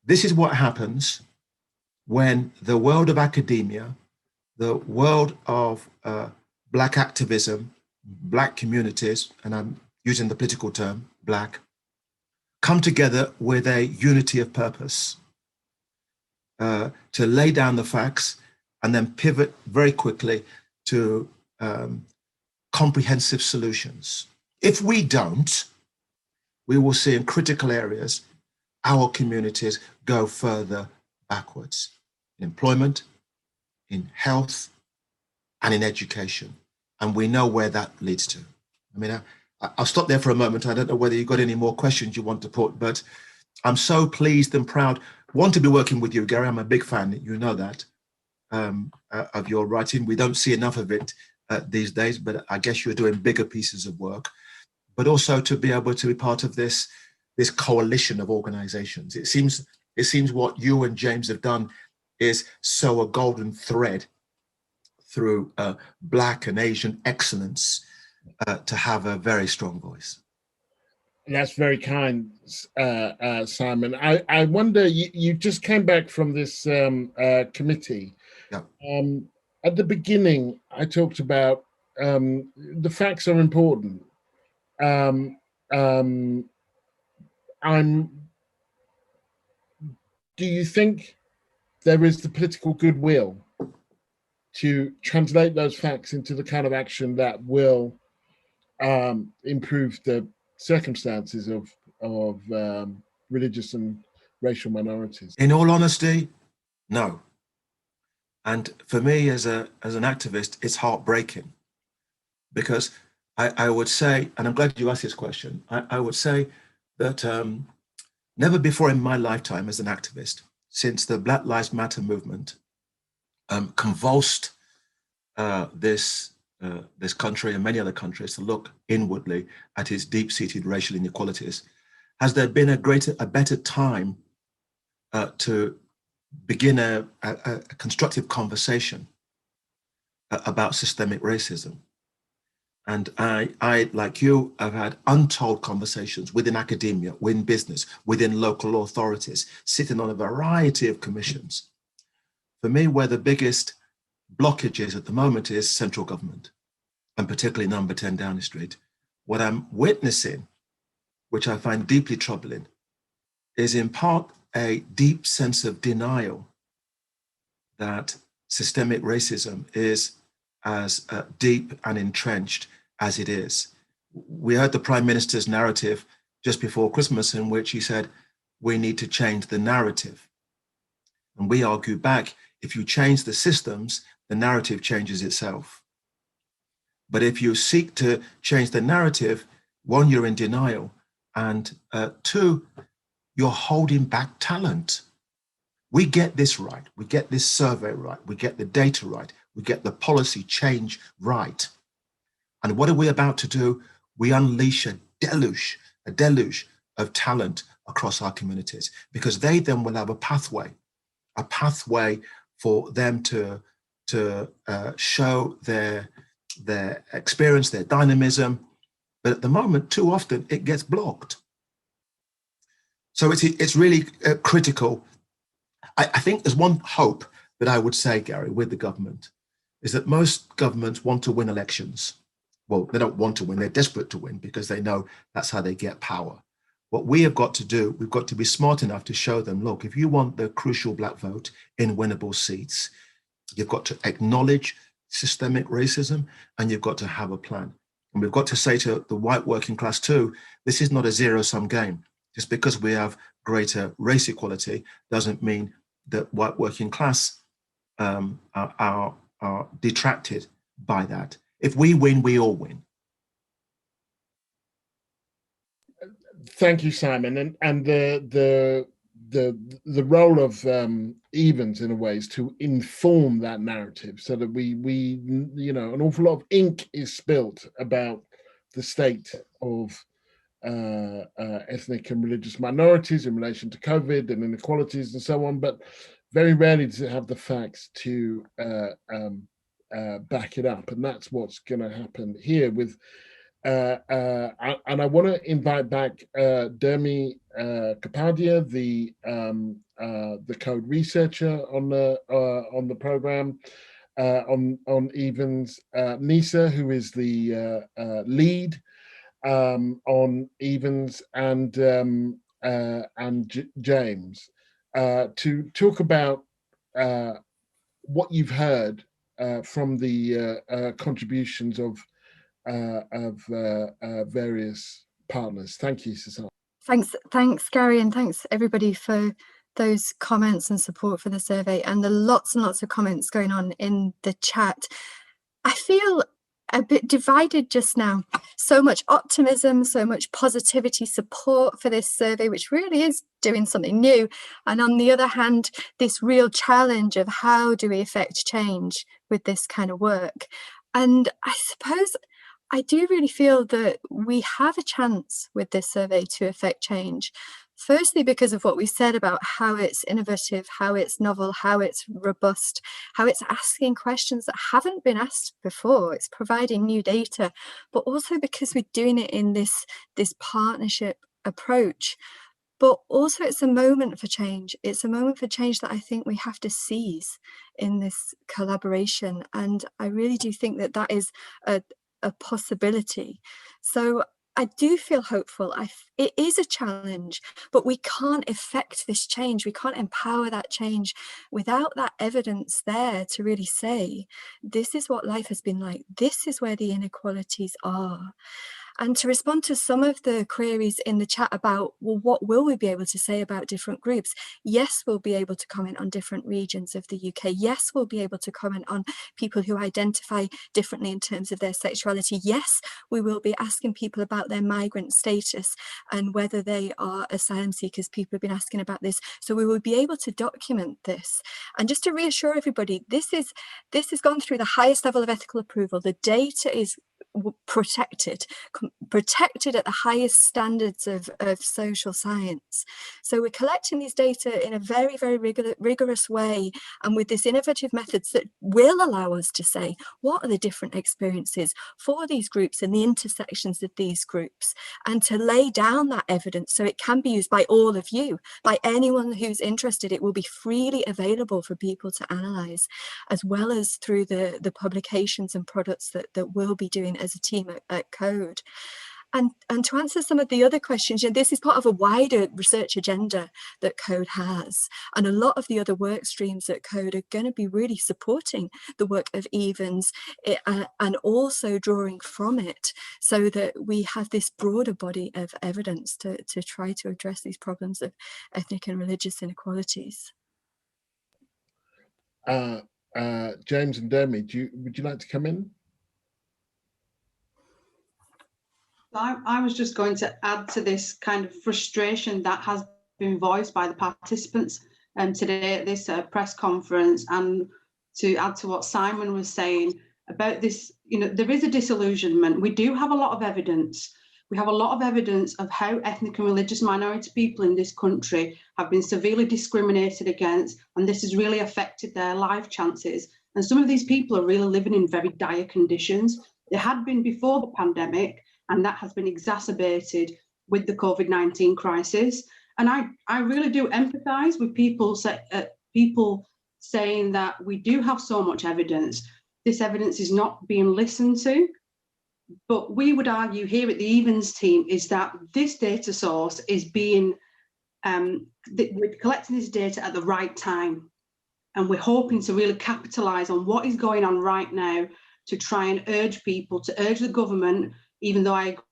this is what happens when the world of academia, the world of Black activism, Black communities, and I'm using the political term, Black, come together with a unity of purpose to lay down the facts and then pivot very quickly to comprehensive solutions. If we don't, we will see in critical areas our communities go further backwards in employment, in health, and in education. And we know where that leads to. I mean, I'll stop there for a moment. I don't know whether you've got any more questions you want to put, but I'm so pleased and proud, to be working with you, Gary. I'm a big fan, you know that, of your writing. We don't see enough of it these days, but I guess you're doing bigger pieces of work, but also to be able to be part of this coalition of organizations. It seems what you and James have done is sow a golden thread through Black and Asian excellence to have a very strong voice. That's very kind, Simon. I wonder, you just came back from this committee. Yeah. At the beginning, I talked about the facts are important. Do you think there is the political goodwill to translate those facts into the kind of action that will improve the circumstances of religious and racial minorities? In all honesty, no. And for me as an activist, it's heartbreaking because I would say, and I'm glad you asked this question, I would say that never before in my lifetime as an activist, since the Black Lives Matter movement convulsed this country and many other countries to look inwardly at its deep-seated racial inequalities, has there been a better time to begin a constructive conversation about systemic racism? And I, like you, have had untold conversations within academia, within business, within local authorities, sitting on a variety of commissions. For me, where the biggest blockage is at the moment is central government, and particularly number 10 Downing Street. What I'm witnessing, which I find deeply troubling, is in part a deep sense of denial that systemic racism is as deep and entrenched as it is. We heard the Prime Minister's narrative just before Christmas, in which he said, we need to change the narrative. And we argue back, if you change the systems, the narrative changes itself. But if you seek to change the narrative, one, you're in denial, and two, you're holding back talent. We get this right, we get this survey right, we get the data right, we get the policy change right. And what are we about to do? We unleash a deluge of talent across our communities, because they then will have a pathway for them to show their experience, their dynamism. But at the moment, too often, it gets blocked. So it's really critical. I think there's one hope that I would say, Gary, with the government, is that most governments want to win elections. Well, they don't want to win, they're desperate to win because they know that's how they get power. What we have got to do, we've got to be smart enough to show them, look, if you want the crucial black vote in winnable seats, you've got to acknowledge systemic racism and you've got to have a plan. And we've got to say to the white working class too, this is not a zero-sum game. Just because we have greater race equality doesn't mean that white working class are detracted by that. If we win, we all win. Thank you, Simon. And the role of EVENS in a way is to inform that narrative, so that we an awful lot of ink is spilt about the state of ethnic and religious minorities in relation to COVID and inequalities and so on, but very rarely does it have the facts to back it up. And that's what's going to happen here with and I want to invite back Dermi Kapadia, the code researcher on the program on EVENS, Nisa, who is the lead on EVENS, and James, to talk about what you've heard from the contributions of various partners. Thank you, Susanna. Thanks, Gary, and thanks everybody for those comments and support for the survey, and the lots and lots of comments going on in the chat. I feel a bit divided just now. So much optimism, so much positivity, support for this survey, which really is doing something new. And on the other hand, this real challenge of how do we affect change with this kind of work. And I suppose I do really feel that we have a chance with this survey to affect change. Firstly, because of what we said about how it's innovative, how it's novel, how it's robust, how it's asking questions that haven't been asked before. It's providing new data, but also because we're doing it in this partnership approach. But also it's a moment for change. It's a moment for change that I think we have to seize in this collaboration. And I really do think that that is a possibility. So I do feel hopeful. It is a challenge, but we can't effect this change. We can't empower that change without that evidence there to really say, this is what life has been like. This is where the inequalities are. And to respond to some of the queries in the chat about, well, what will we be able to say about different groups? Yes, we'll be able to comment on different regions of the UK. Yes, we'll be able to comment on people who identify differently in terms of their sexuality. Yes, we will be asking people about their migrant status and whether they are asylum seekers. People have been asking about this. So we will be able to document this. And just to reassure everybody, this has gone through the highest level of ethical approval. The data is protected at the highest standards of social science. So we're collecting these data in a very, very rigorous way, and with this innovative methods that will allow us to say, what are the different experiences for these groups and the intersections of these groups, and to lay down that evidence so it can be used by all of you, by anyone who's interested. It will be freely available for people to analyse, as well as through the publications and products that we'll be doing as a team at Code. And to answer some of the other questions, this is part of a wider research agenda that Code has. And a lot of the other work streams at Code are going to be really supporting the work of EVENS and also drawing from it, so that we have this broader body of evidence to try to address these problems of ethnic and religious inequalities. James and Demi, would you like to come in? I was just going to add to this kind of frustration that has been voiced by the participants today at this press conference, and to add to what Simon was saying about this, there is a disillusionment. We do have a lot of evidence. We have a lot of evidence of how ethnic and religious minority people in this country have been severely discriminated against, and this has really affected their life chances. And some of these people are really living in very dire conditions. They had been before the pandemic, and that has been exacerbated with the COVID-19 crisis. And I really do empathise with people saying that we do have so much evidence. This evidence is not being listened to. But we would argue here at the EVENS team is that this data source is being, we're collecting this data at the right time. And we're hoping to really capitalise on what is going on right now to try and urge people, to urge the government, even though I agree with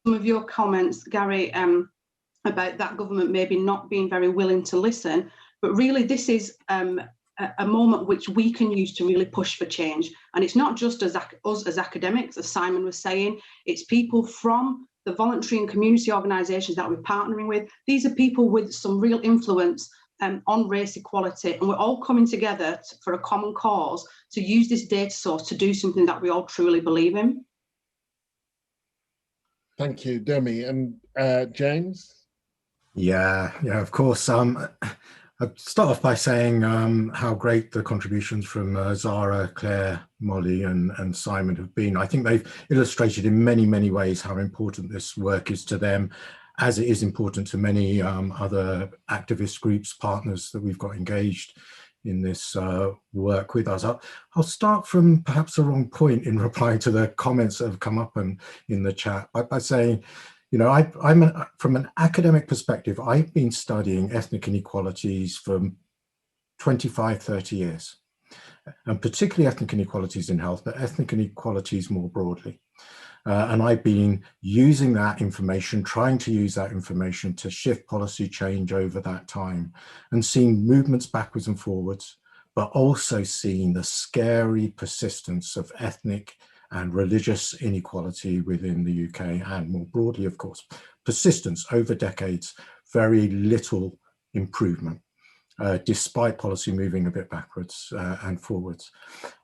some of your comments, Gary, about that government maybe not being very willing to listen. But really, this is a moment which we can use to really push for change. And it's not just us as academics, as Simon was saying, it's people from the voluntary and community organisations that we're partnering with. These are people with some real influence on race equality, and we're all coming together for a common cause to use this data source to do something that we all truly believe in. Thank you, Demi. And James? Yeah, of course. I'll start off by saying how great the contributions from Zara, Claire, Molly and Simon have been. I think they've illustrated in many, many ways how important this work is to them, as it is important to many other activist groups, partners that we've got engaged in this work with us. I'll start from perhaps the wrong point in replying to the comments that have come up in the chat by saying, from an academic perspective, I've been studying ethnic inequalities for 25, 30 years, and particularly ethnic inequalities in health, but ethnic inequalities more broadly. And I've been using that information, trying to use that information to shift policy change over that time, and seeing movements backwards and forwards, but also seeing the scary persistence of ethnic and religious inequality within the UK, and more broadly, of course, persistence over decades, very little improvement, despite policy moving a bit backwards and forwards.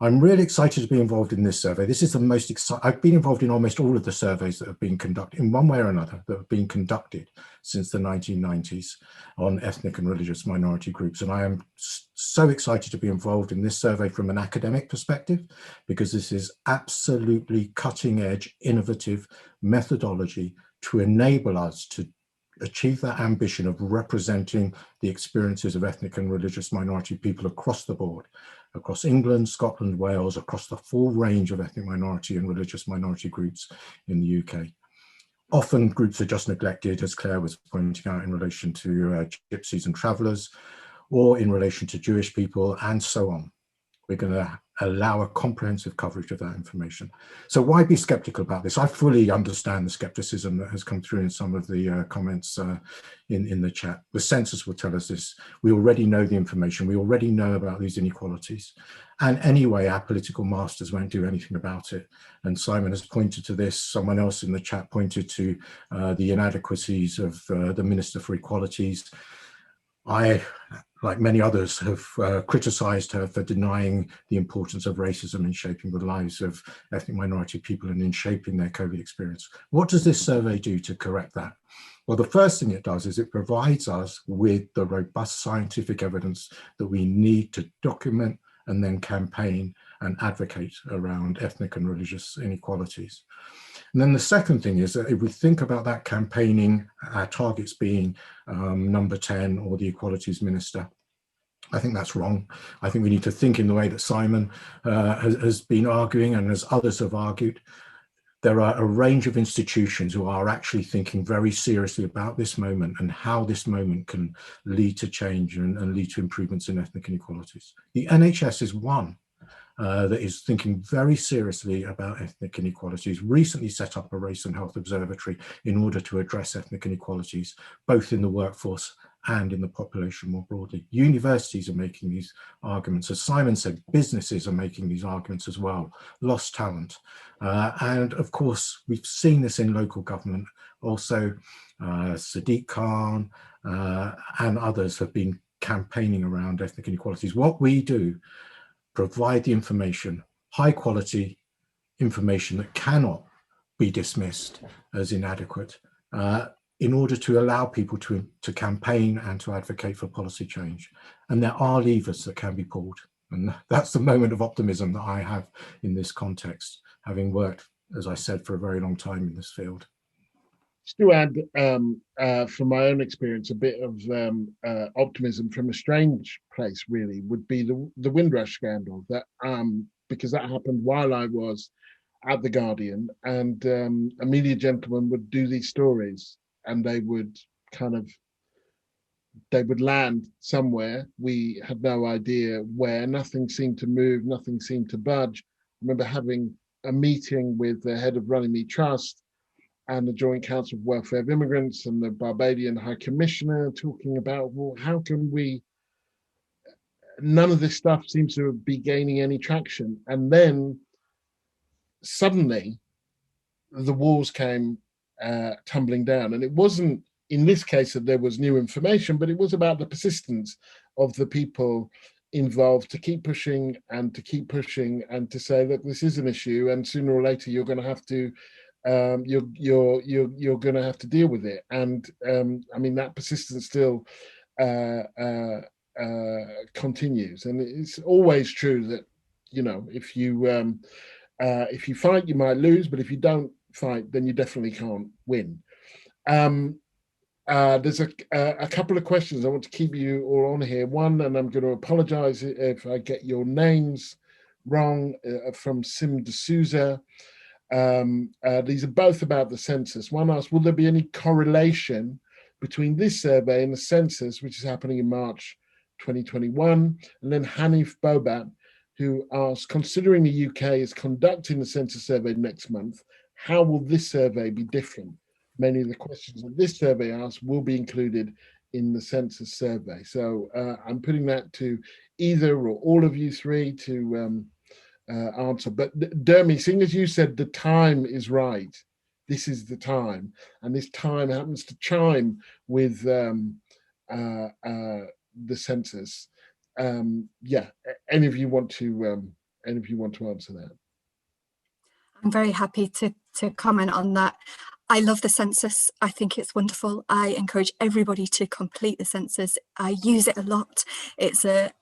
I'm really excited to be involved in this survey. This is the most exciting. I've been involved in almost all of the surveys that have been conducted, in one way or another, that have been conducted since the 1990s on ethnic and religious minority groups. And I am so excited to be involved in this survey from an academic perspective, because this is absolutely cutting edge, innovative methodology to enable us to achieve that ambition of representing the experiences of ethnic and religious minority people across the board, across England, Scotland, Wales, across the full range of ethnic minority and religious minority groups in the UK. Often groups are just neglected, as Claire was pointing out, in relation to gypsies and travellers, or in relation to Jewish people, and so on. We're going to allow a comprehensive coverage of that information. So why be skeptical about this? I fully understand the skepticism that has come through in some of the comments in the chat. The census will tell us this. We already know the information. We already know about these inequalities. And anyway, our political masters won't do anything about it. And Simon has pointed to this. Someone else in the chat pointed to the inadequacies of the Minister for Equalities. I, like many others, have criticised her for denying the importance of racism in shaping the lives of ethnic minority people and in shaping their COVID experience. What does this survey do to correct that? Well, the first thing it does is it provides us with the robust scientific evidence that we need to document and then campaign and advocate around ethnic and religious inequalities. And then the second thing is that if we think about that campaigning, our targets being number 10 or the Equalities Minister, I think that's wrong. I think we need to think in the way that Simon has been arguing and as others have argued. There are a range of institutions who are actually thinking very seriously about this moment and how this moment can lead to change and lead to improvements in ethnic inequalities. The NHS is one that is thinking very seriously about ethnic inequalities, recently set up a race and health observatory in order to address ethnic inequalities, both in the workforce and in the population more broadly. Universities are making these arguments. As Simon said, businesses are making these arguments as well, lost talent. And of course, we've seen this in local government. Also, Sadiq Khan and others have been campaigning around ethnic inequalities. What we do, provide the information, high quality information that cannot be dismissed as inadequate in order to allow people to campaign and to advocate for policy change. And there are levers that can be pulled. And that's the moment of optimism that I have in this context, having worked, as I said, for a very long time in this field. Just to add, from my own experience, a bit of optimism from a strange place really would be the Windrush scandal. That because that happened while I was at the Guardian, and a media gentleman would do these stories, and they would land somewhere. We had no idea where. Nothing seemed to move. Nothing seemed to budge. I remember having a meeting with the head of Runnymede Trust and the Joint Council of Welfare of Immigrants and the Barbadian High Commissioner, talking about, well, how can we, none of this stuff seems to be gaining any traction. And then suddenly the walls came tumbling down. And it wasn't in this case that there was new information, but it was about the persistence of the people involved to keep pushing and to keep pushing and to say, look, this is an issue, and sooner or later you're going to have to you're going to have to deal with it. And I mean, that persistence still continues. And it's always true that, you know, if you fight, you might lose, but if you don't fight, then you definitely can't win. There's a couple of questions I want to keep you all on here. One, and I'm going to apologize if I get your names wrong, from Sim D'Souza. These are both about the census. One asks, will there be any correlation between this survey and the census, which is happening in March 2021? And then Hanif Bobat, who asks, considering the UK is conducting the census survey next month, how will this survey be different? Many of the questions that this survey asks will be included in the census survey. So I'm putting that to either or all of you three to answer. But Dermy, seeing as you said the time is right, this is the time, and this time happens to chime with the census. Yeah, any of you want to answer that? I'm very happy to comment on that. I love the census. I think it's wonderful. I encourage everybody to complete the census. I use it a lot. It's a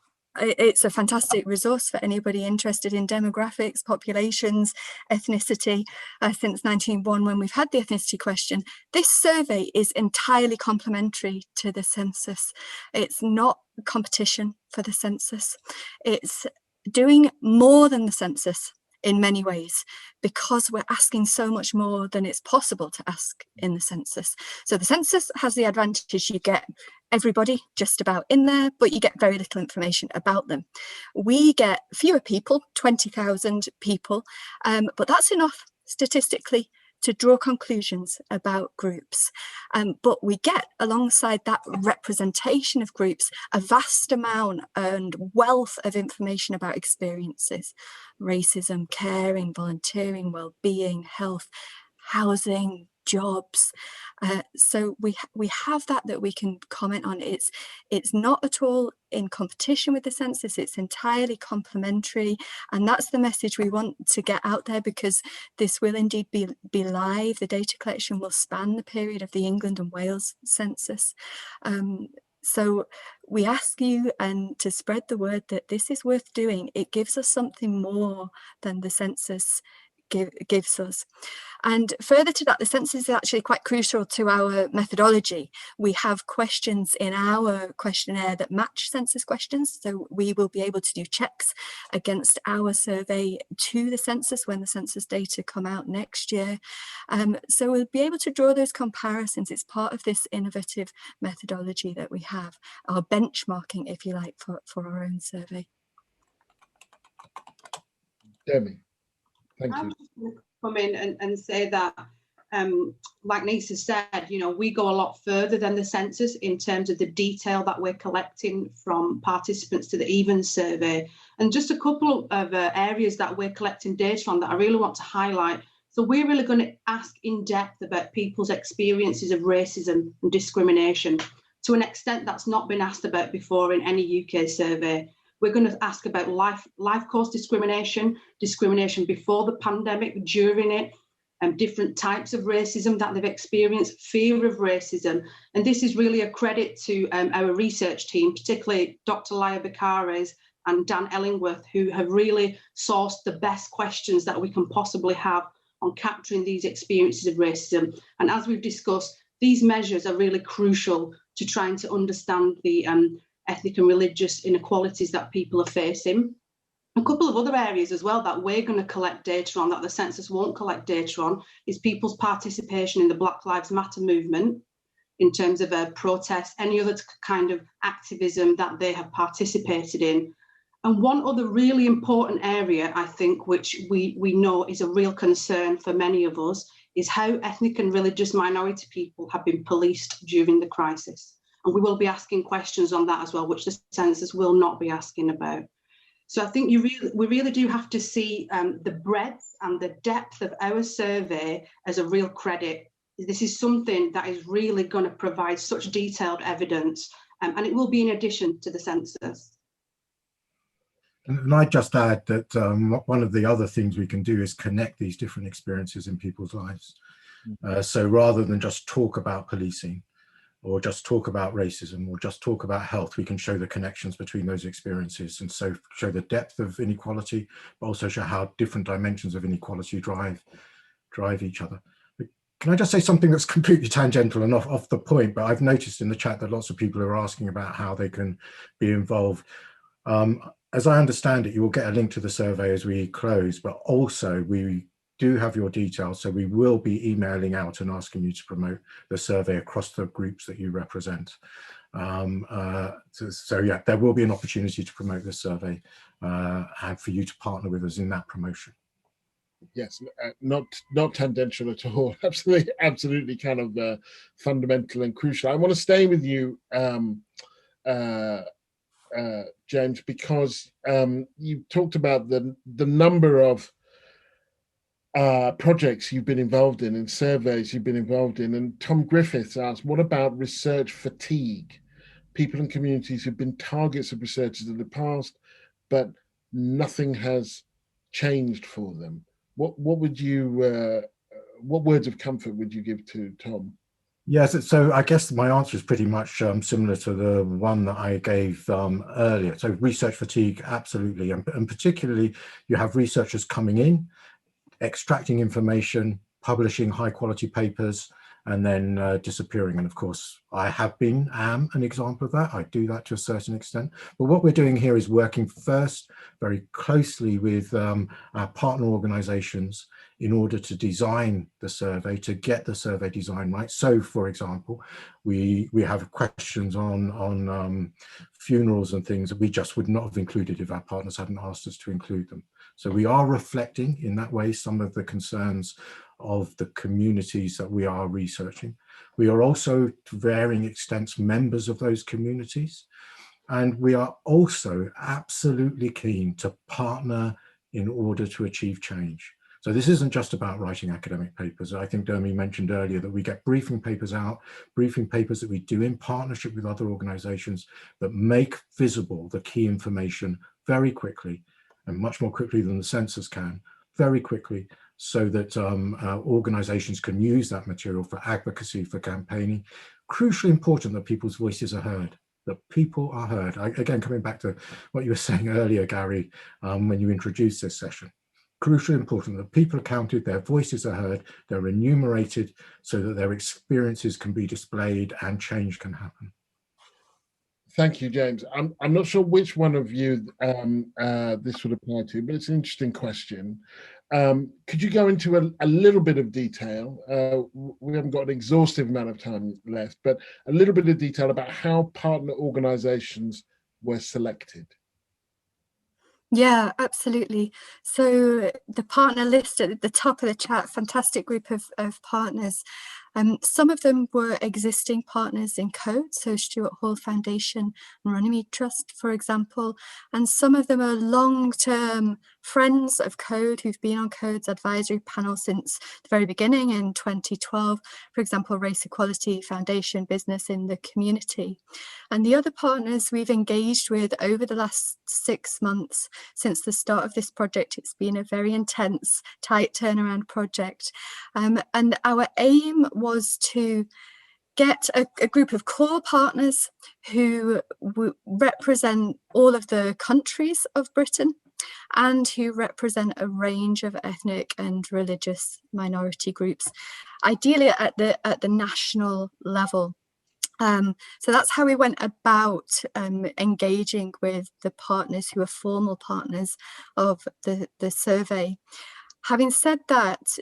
fantastic resource for anybody interested in demographics, populations, ethnicity. Since 1901, when we've had the ethnicity question, this survey is entirely complementary to the census. It's not competition for the census. It's doing more than the census. in many ways, because we're asking so much more than it's possible to ask in the census. So the census has the advantage, you get everybody just about in there, but you get very little information about them. We get fewer people, 20,000 people, but that's enough statistically to draw conclusions about groups. But we get, alongside that representation of groups, a vast amount and wealth of information about experiences: racism, caring, volunteering, well-being, health, housing, jobs. So we have that we can comment on. It's not at all in competition with the census, it's entirely complementary, and that's the message we want to get out there, because this will indeed be live. The data collection will span the period of the England and Wales census. So we ask you to spread the word that this is worth doing. It gives us something more than the census gives us. And further to that, the census is actually quite crucial to our methodology. We have questions in our questionnaire that match census questions, so we will be able to do checks against our survey to the census when the census data come out next year. So we'll be able to draw those comparisons. It's part of this innovative methodology that we have, our benchmarking, if you like, for our own survey. Demi. Thank you. I was just going to come in and say that, like Nisa said, you know, we go a lot further than the census in terms of the detail that we're collecting from participants to the EVENS survey. And just a couple of areas that we're collecting data on that I really want to highlight. So we're really going to ask in depth about people's experiences of racism and discrimination to an extent that's not been asked about before in any UK survey. We're going to ask about life course discrimination, discrimination before the pandemic, during it, different types of racism that they've experienced, fear of racism. And this is really a credit to our research team, particularly Dr. Laia Bakares and Dan Ellingworth, who have really sourced the best questions that we can possibly have on capturing these experiences of racism. And as we've discussed, these measures are really crucial to trying to understand the ethnic and religious inequalities that people are facing. A couple of other areas as well that we're going to collect data on that the census won't collect data on is people's participation in the Black Lives Matter movement in terms of protests, any other kind of activism that they have participated in. And one other really important area, I think, which we know is a real concern for many of us, is how ethnic and religious minority people have been policed during the crisis. And we will be asking questions on that as well, which the census will not be asking about. So I think we really do have to see the breadth and the depth of our survey as a real credit. This is something that is really going to provide such detailed evidence, and it will be in addition to the census. And I'd just add that one of the other things we can do is connect these different experiences in people's lives. So rather than just talk about policing, or just talk about racism, or just talk about health, we can show the connections between those experiences, and so show the depth of inequality, but also show how different dimensions of inequality drive each other. But can I just say something that's completely tangential and off the point, but I've noticed in the chat that lots of people are asking about how they can be involved. As I understand it, you will get a link to the survey as we close, but also we do have your details, so we will be emailing out and asking you to promote the survey across the groups that you represent. So yeah, there will be an opportunity to promote this survey and for you to partner with us in that promotion. Yes, not tangential at all. Absolutely kind of fundamental and crucial. I want to stay with you, James, because you talked about the number of projects you've been involved in and surveys you've been involved in. And Tom Griffiths asked, what about research fatigue? People and communities who've been targets of researchers in the past, but nothing has changed for them. What would you, what words of comfort would you give to Tom? Yes, so I guess my answer is pretty much similar to the one that I gave earlier. So research fatigue, absolutely. And particularly you have researchers coming in, extracting information, publishing high quality papers, and then disappearing. And of course, I am an example of that. I do that to a certain extent. But what we're doing here is working first very closely with our partner organizations in order to design the survey, to get the survey design right. So, for example, we have questions on funerals and things that we just would not have included if our partners hadn't asked us to include them. So we are reflecting in that way some of the concerns of the communities that we are researching. We are also, to varying extents, members of those communities. And we are also absolutely keen to partner in order to achieve change. So this isn't just about writing academic papers. I think Dermy mentioned earlier that we get briefing papers out, briefing papers that we do in partnership with other organizations that make visible the key information very quickly, and much more quickly than the census can, very quickly, so that organizations can use that material for advocacy, for campaigning. Crucially important that people's voices are heard, that people are heard. Again, coming back to what you were saying earlier, Gary, when you introduced this session, crucially important that people are counted, their voices are heard, they're enumerated so that their experiences can be displayed and change can happen. Thank you, James. I'm not sure which one of you this would apply to, but it's an interesting question. Could you go into a little bit of detail? We haven't got an exhaustive amount of time left, but a little bit of detail about how partner organizations were selected. Yeah, absolutely. So the partner list at the top of the chat, fantastic group of partners. Some of them were existing partners in Code, so Stuart Hall Foundation and Runnymede Trust, for example, and some of them are long-term friends of Code who've been on Code's advisory panel since the very beginning in 2012, for example, Race Equality Foundation Business in the Community. And the other partners we've engaged with over the last 6 months since the start of this project. It's been a very intense, tight turnaround project. And our aim was to get a group of core partners who represent all of the countries of Britain and who represent a range of ethnic and religious minority groups, ideally at the national level. So that's how we went about engaging with the partners who are formal partners of the survey. Having said that,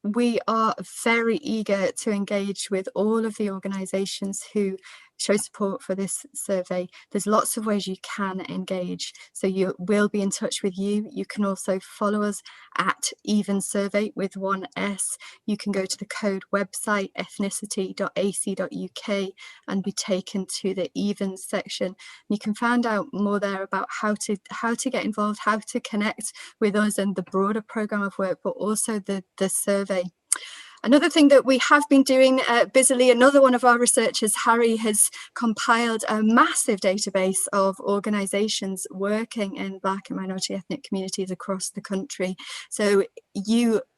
we are very eager to engage with all of the organisations who show support for this survey. There's lots of ways you can engage. So we'll be in touch with you. You can also follow us at EVENS survey with 1 S. You can go to the Code website, ethnicity.ac.uk, and be taken to the EVENS section. You can find out more there about how to get involved, how to connect with us and the broader programme of work, but also the survey. Another thing that we have been doing busily, another one of our researchers, Harry, has compiled a massive database of organisations working in Black and minority ethnic communities across the country. So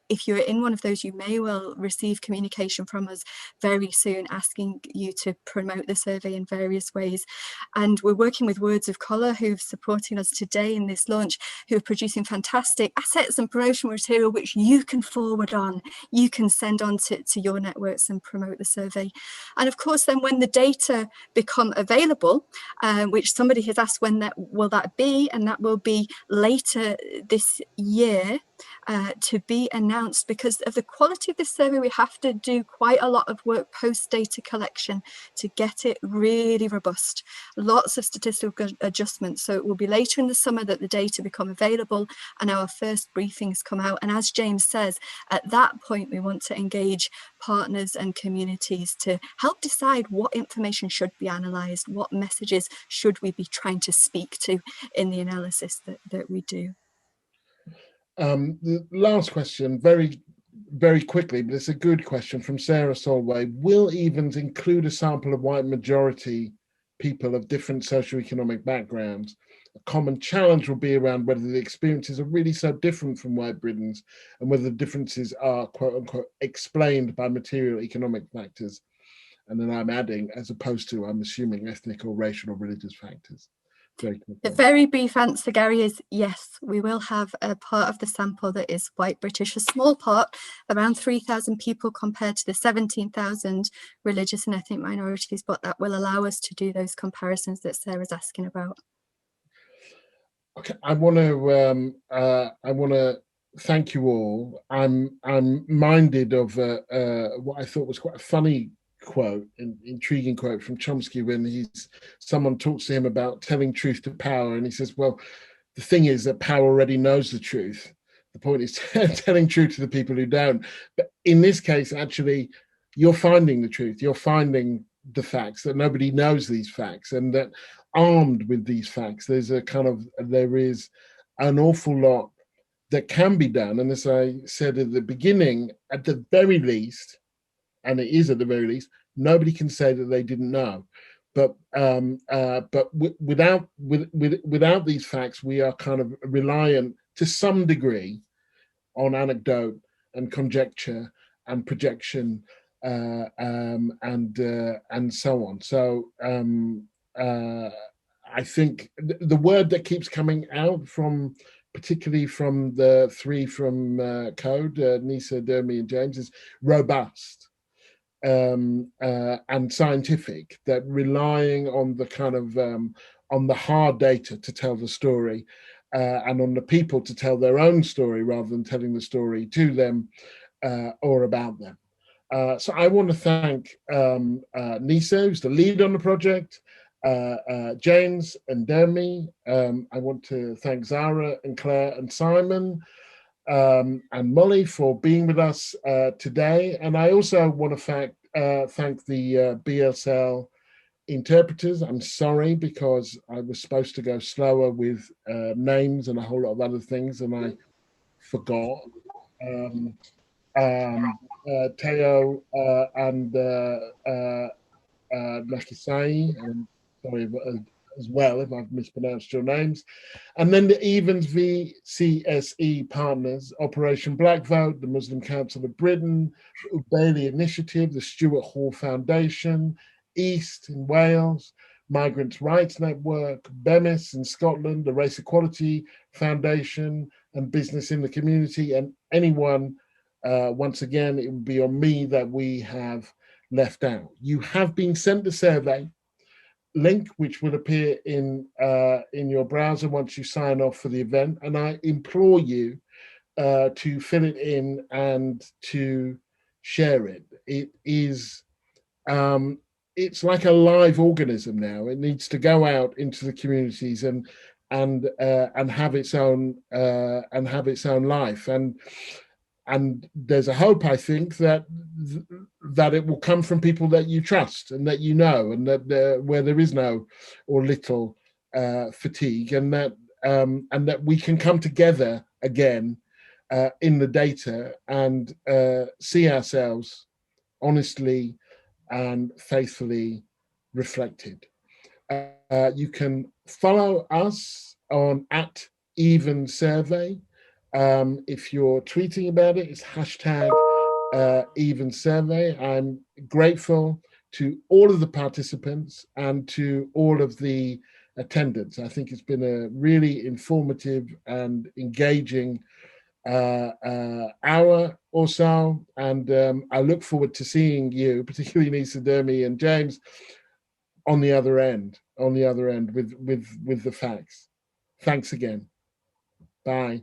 if you're in one of those, you may well receive communication from us very soon asking you to promote the survey in various ways. And we're working with Words of Colour, who've supporting us today in this launch, who are producing fantastic assets and promotional material which you can forward on, you can send on to your networks and promote the survey. And of course, then when the data become available, which somebody has asked when will that be, and that will be later this year, to be announced. Because of the quality of this survey, we have to do quite a lot of work post data collection to get it really robust. Lots of statistical adjustments. So it will be later in the summer that the data become available and our first briefings come out. And as James says, at that point, we want to engage partners and communities to help decide what information should be analysed, what messages should we be trying to speak to in the analysis that we do. The last question, very, very quickly, but it's a good question from Sarah Solway. Will EVENS include a sample of white majority people of different socioeconomic backgrounds? A common challenge will be around whether the experiences are really so different from white Britons and whether the differences are, quote unquote, explained by material economic factors. And then I'm adding, as opposed to, I'm assuming, ethnic or racial or religious factors. The very brief answer, Gary, is yes, we will have a part of the sample that is white British, a small part, around 3,000 people compared to the 17,000 religious and ethnic minorities, but that will allow us to do those comparisons that Sarah's asking about. Okay, I want to thank you all. I'm minded of what I thought was quite a funny quote, an intriguing quote from Chomsky, when someone talks to him about telling truth to power, and he says, well, the thing is that power already knows the truth. The point is telling truth to the people who don't. But in this case, actually, you're finding the truth. You're finding the facts, that nobody knows these facts, and that armed with these facts, there is an awful lot that can be done. And as I said at the beginning, at the very least, and it is at the very least, nobody can say that they didn't know. But without these facts, we are kind of reliant to some degree on anecdote and conjecture and projection and so on. So I think the word that keeps coming out particularly from the three from Code, Nisa, Dermy, and James, is robust. And scientific, that relying on the kind of on the hard data to tell the story, and on the people to tell their own story rather than telling the story to them or about them. So I want to thank Nisa, who's the lead on the project, James and Dermy. I want to thank Zara and Claire and Simon, and Molly for being with us today. And I also want to thank the BSL interpreters. I'm sorry, because I was supposed to go slower with names and a whole lot of other things, and I forgot. Teo and Nakisai, and sorry as well if I've mispronounced your names. And then the EVENS VCSE partners, Operation Black Vote, the Muslim Council of Britain, Bailey Initiative, the Stuart Hall Foundation, East in Wales, Migrants' Rights Network, BEMIS in Scotland, the Race Equality Foundation, and Business in the Community, and anyone, once again, it would be on me that we have left out. You have been sent the survey link, which will appear in your browser once you sign off for the event, and I implore you to fill it in and to share it. It is it's like a live organism now. It needs to go out into the communities and have its own life, and there's a hope, I think, that it will come from people that you trust and that you know, and that where there is no or little fatigue, and that we can come together again in the data and see ourselves honestly and faithfully reflected. You can follow us on @EVENSurvey. If you're tweeting about it, it's hashtag #EVENSurvey. I'm grateful to all of the participants and to all of the attendants. I think it's been a really informative and engaging hour or so, and I look forward to seeing you, particularly Nisa, Dermy, and James, on the other end with the facts. Thanks again. Bye.